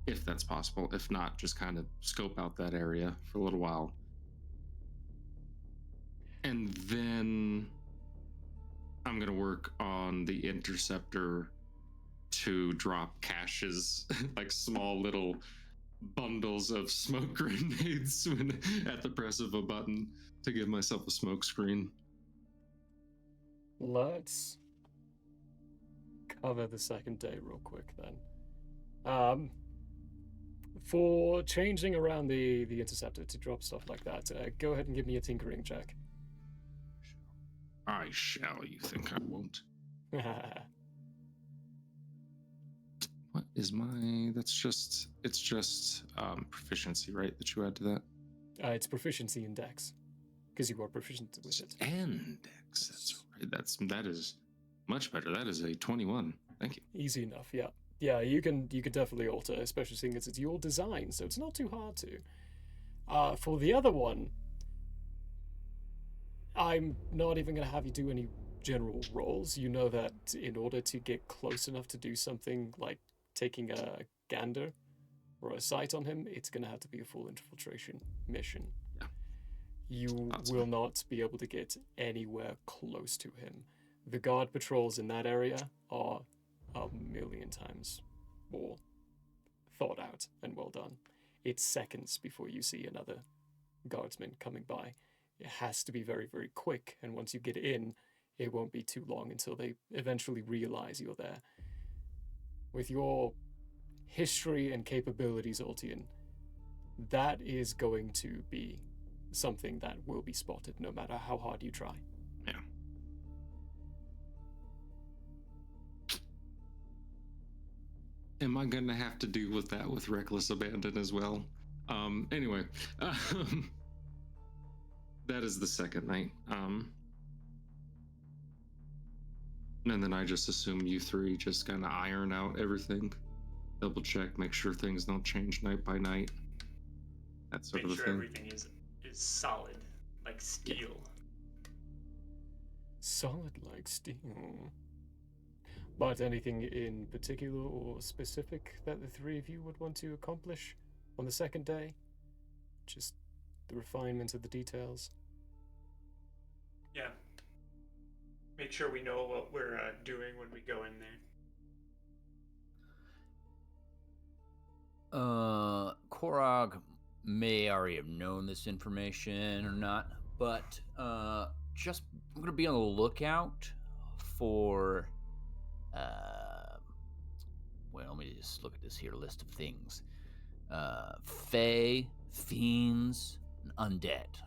Speaker 5: if that's possible. If not, just kind of scope out that area for a little while. And then I'm going to work on the interceptor to drop caches, like small little bundles of smoke grenades at the press of a button to give myself a smoke screen.
Speaker 2: Let's cover the second day real quick then. For changing around the interceptor to drop stuff like that, go ahead and give me a tinkering check.
Speaker 5: I shall. You think I won't? What is my... it's just proficiency, right, that you add to that?
Speaker 2: It's proficiency in Dex, because you are proficient with it.
Speaker 5: And Dex, that's right. That is much better. That is a 21. Thank you.
Speaker 2: Easy enough, yeah. Yeah, you can definitely alter, especially seeing as it's your design, so it's not too hard to. For the other one, I'm not even going to have you do any general rolls. You know that in order to get close enough to do something like taking a gander or a sight on him, it's going to have to be a full infiltration mission.
Speaker 5: Yeah.
Speaker 2: You will not be able to get anywhere close to him. The guard patrols in that area are 1,000,000 times more thought out and well done. It's seconds before you see another guardsman coming by. It has to be very, very quick, and once you get in, it won't be too long until they eventually realize you're there. With your history and capabilities, Ultion, that is going to be something that will be spotted no matter how hard you try.
Speaker 5: Yeah. Am I gonna have to deal with that with reckless abandon as well? Anyway, that is the second night. And then I just assume you three just kind of iron out everything, double check, make sure things don't change night by night. That sort of a
Speaker 9: Make sure
Speaker 5: thing.
Speaker 9: everything is solid, like steel.
Speaker 2: Solid like steel. But anything in particular or specific that the three of you would want to accomplish on the second day? Just the refinement of the details.
Speaker 9: Yeah. Make sure we know what we're doing when we go in there.
Speaker 7: Korog may already have known this information or not, but just I'm gonna be on the lookout for well, let me just look at this here list of things. Fae, fiends, and undead.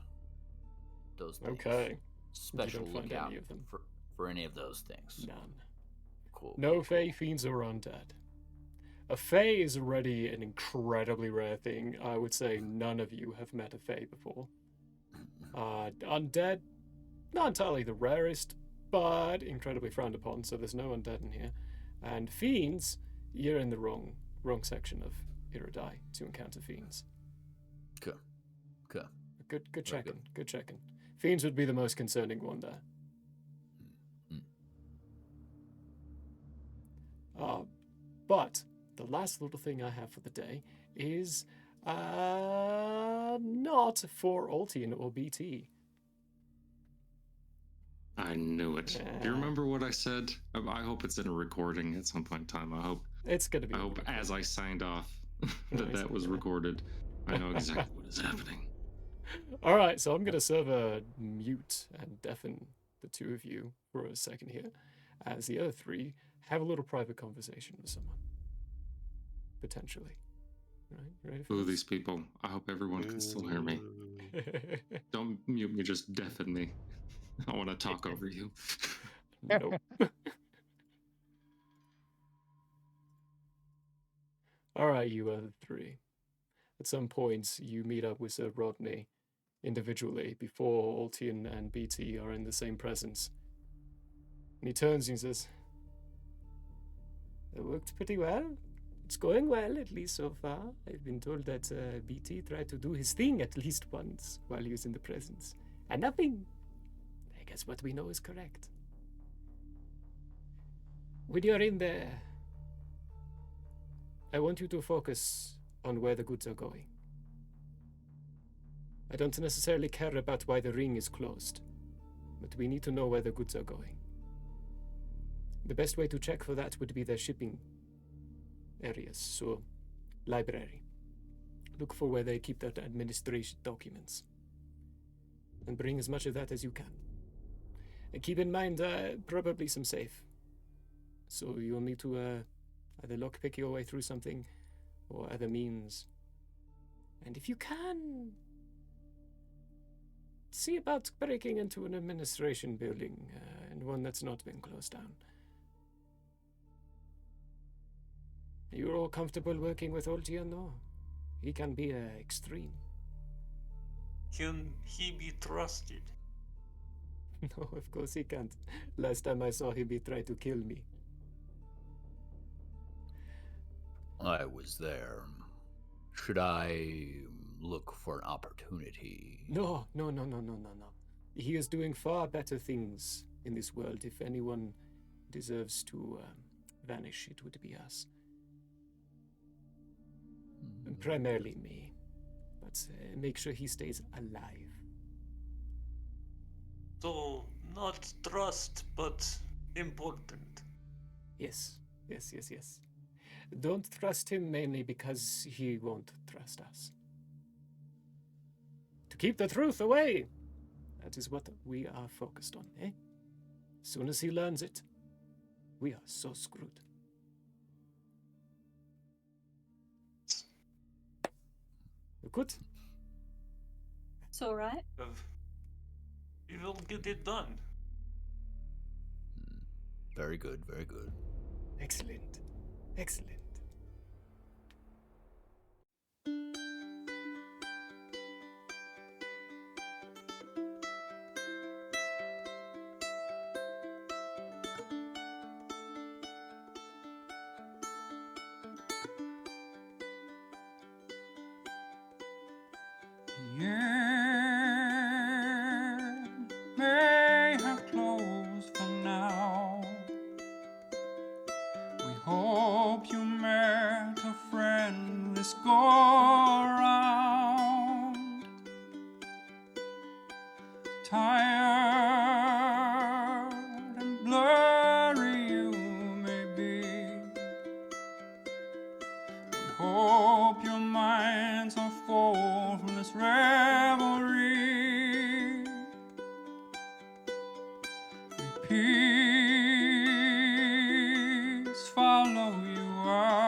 Speaker 7: Those things.
Speaker 2: Okay.
Speaker 7: Special
Speaker 2: You don't find
Speaker 7: lookout
Speaker 2: any of them.
Speaker 7: for any of those things.
Speaker 2: None.
Speaker 7: Cool.
Speaker 2: No Fae, fiends, or undead. A Fae is already an incredibly rare thing. I would say none of you have met a Fae before. Undead, not entirely the rarest, but incredibly frowned upon, so there's no undead in here. And fiends, you're in the wrong section of Iridai to encounter fiends.
Speaker 7: Okay. Okay.
Speaker 2: Good
Speaker 7: Very
Speaker 2: checking.
Speaker 7: good.
Speaker 2: Good checking. Fiends would be the most concerning one there. But the last little thing I have for the day is not for Ultion or BT.
Speaker 5: I knew it. Do you remember what I said? I hope it's in a recording at some point in time. I hope
Speaker 2: It's gonna be.
Speaker 5: I hope as I signed off that was recorded. I know exactly what is happening.
Speaker 2: All right, so I'm gonna serve a mute and deafen the two of you for a second here, as the other three have a little private conversation with someone. Potentially. Right? Ready for
Speaker 5: Ooh,
Speaker 2: this?
Speaker 5: these people. I hope everyone can still hear me. Don't mute me, just deafen me. I want to talk over you.
Speaker 2: Nope. All right, you other three. At some points, you meet up with Sir Rodney individually before Ultion and BT are in the same presence. And he turns and he says, "It worked pretty well. It's going well, at least so far. I've been told that BT tried to do his thing at least once while he was in the presence. And nothing. I guess what we know is correct. When you're in there, I want you to focus on where the goods are going. I don't necessarily care about why the ring is closed, but we need to know where the goods are going. The best way to check for that would be their shipping areas, so library. Look for where they keep their administration documents, and bring as much of that as you can. And keep in mind, probably some safe. So you'll need to either lockpick your way through something, or other means. And if you can, see about breaking into an administration building, and one that's not been closed down. You're all comfortable working with Ultion, though? He can be extreme.
Speaker 8: Can he be trusted?
Speaker 2: No, of course he can't. Last time I saw him, he tried to kill me.
Speaker 7: I was there. Should I look for an opportunity?
Speaker 2: No. He is doing far better things in this world. If anyone deserves to vanish, it would be us. Primarily me. But make sure he stays alive.
Speaker 8: So, not trust, but important.
Speaker 2: Yes. Don't trust him mainly because he won't trust us. To keep the truth away! That is what we are focused on, eh? As soon as he learns it, we are so screwed. Good?
Speaker 4: It's all right.
Speaker 8: We will get it done.
Speaker 7: Very good, very good.
Speaker 2: Excellent.
Speaker 1: The year may have closed for now. We hope you met a friend this go around. Tired and blurry you may be. We hope your minds are full from this revelry. May peace follow you out.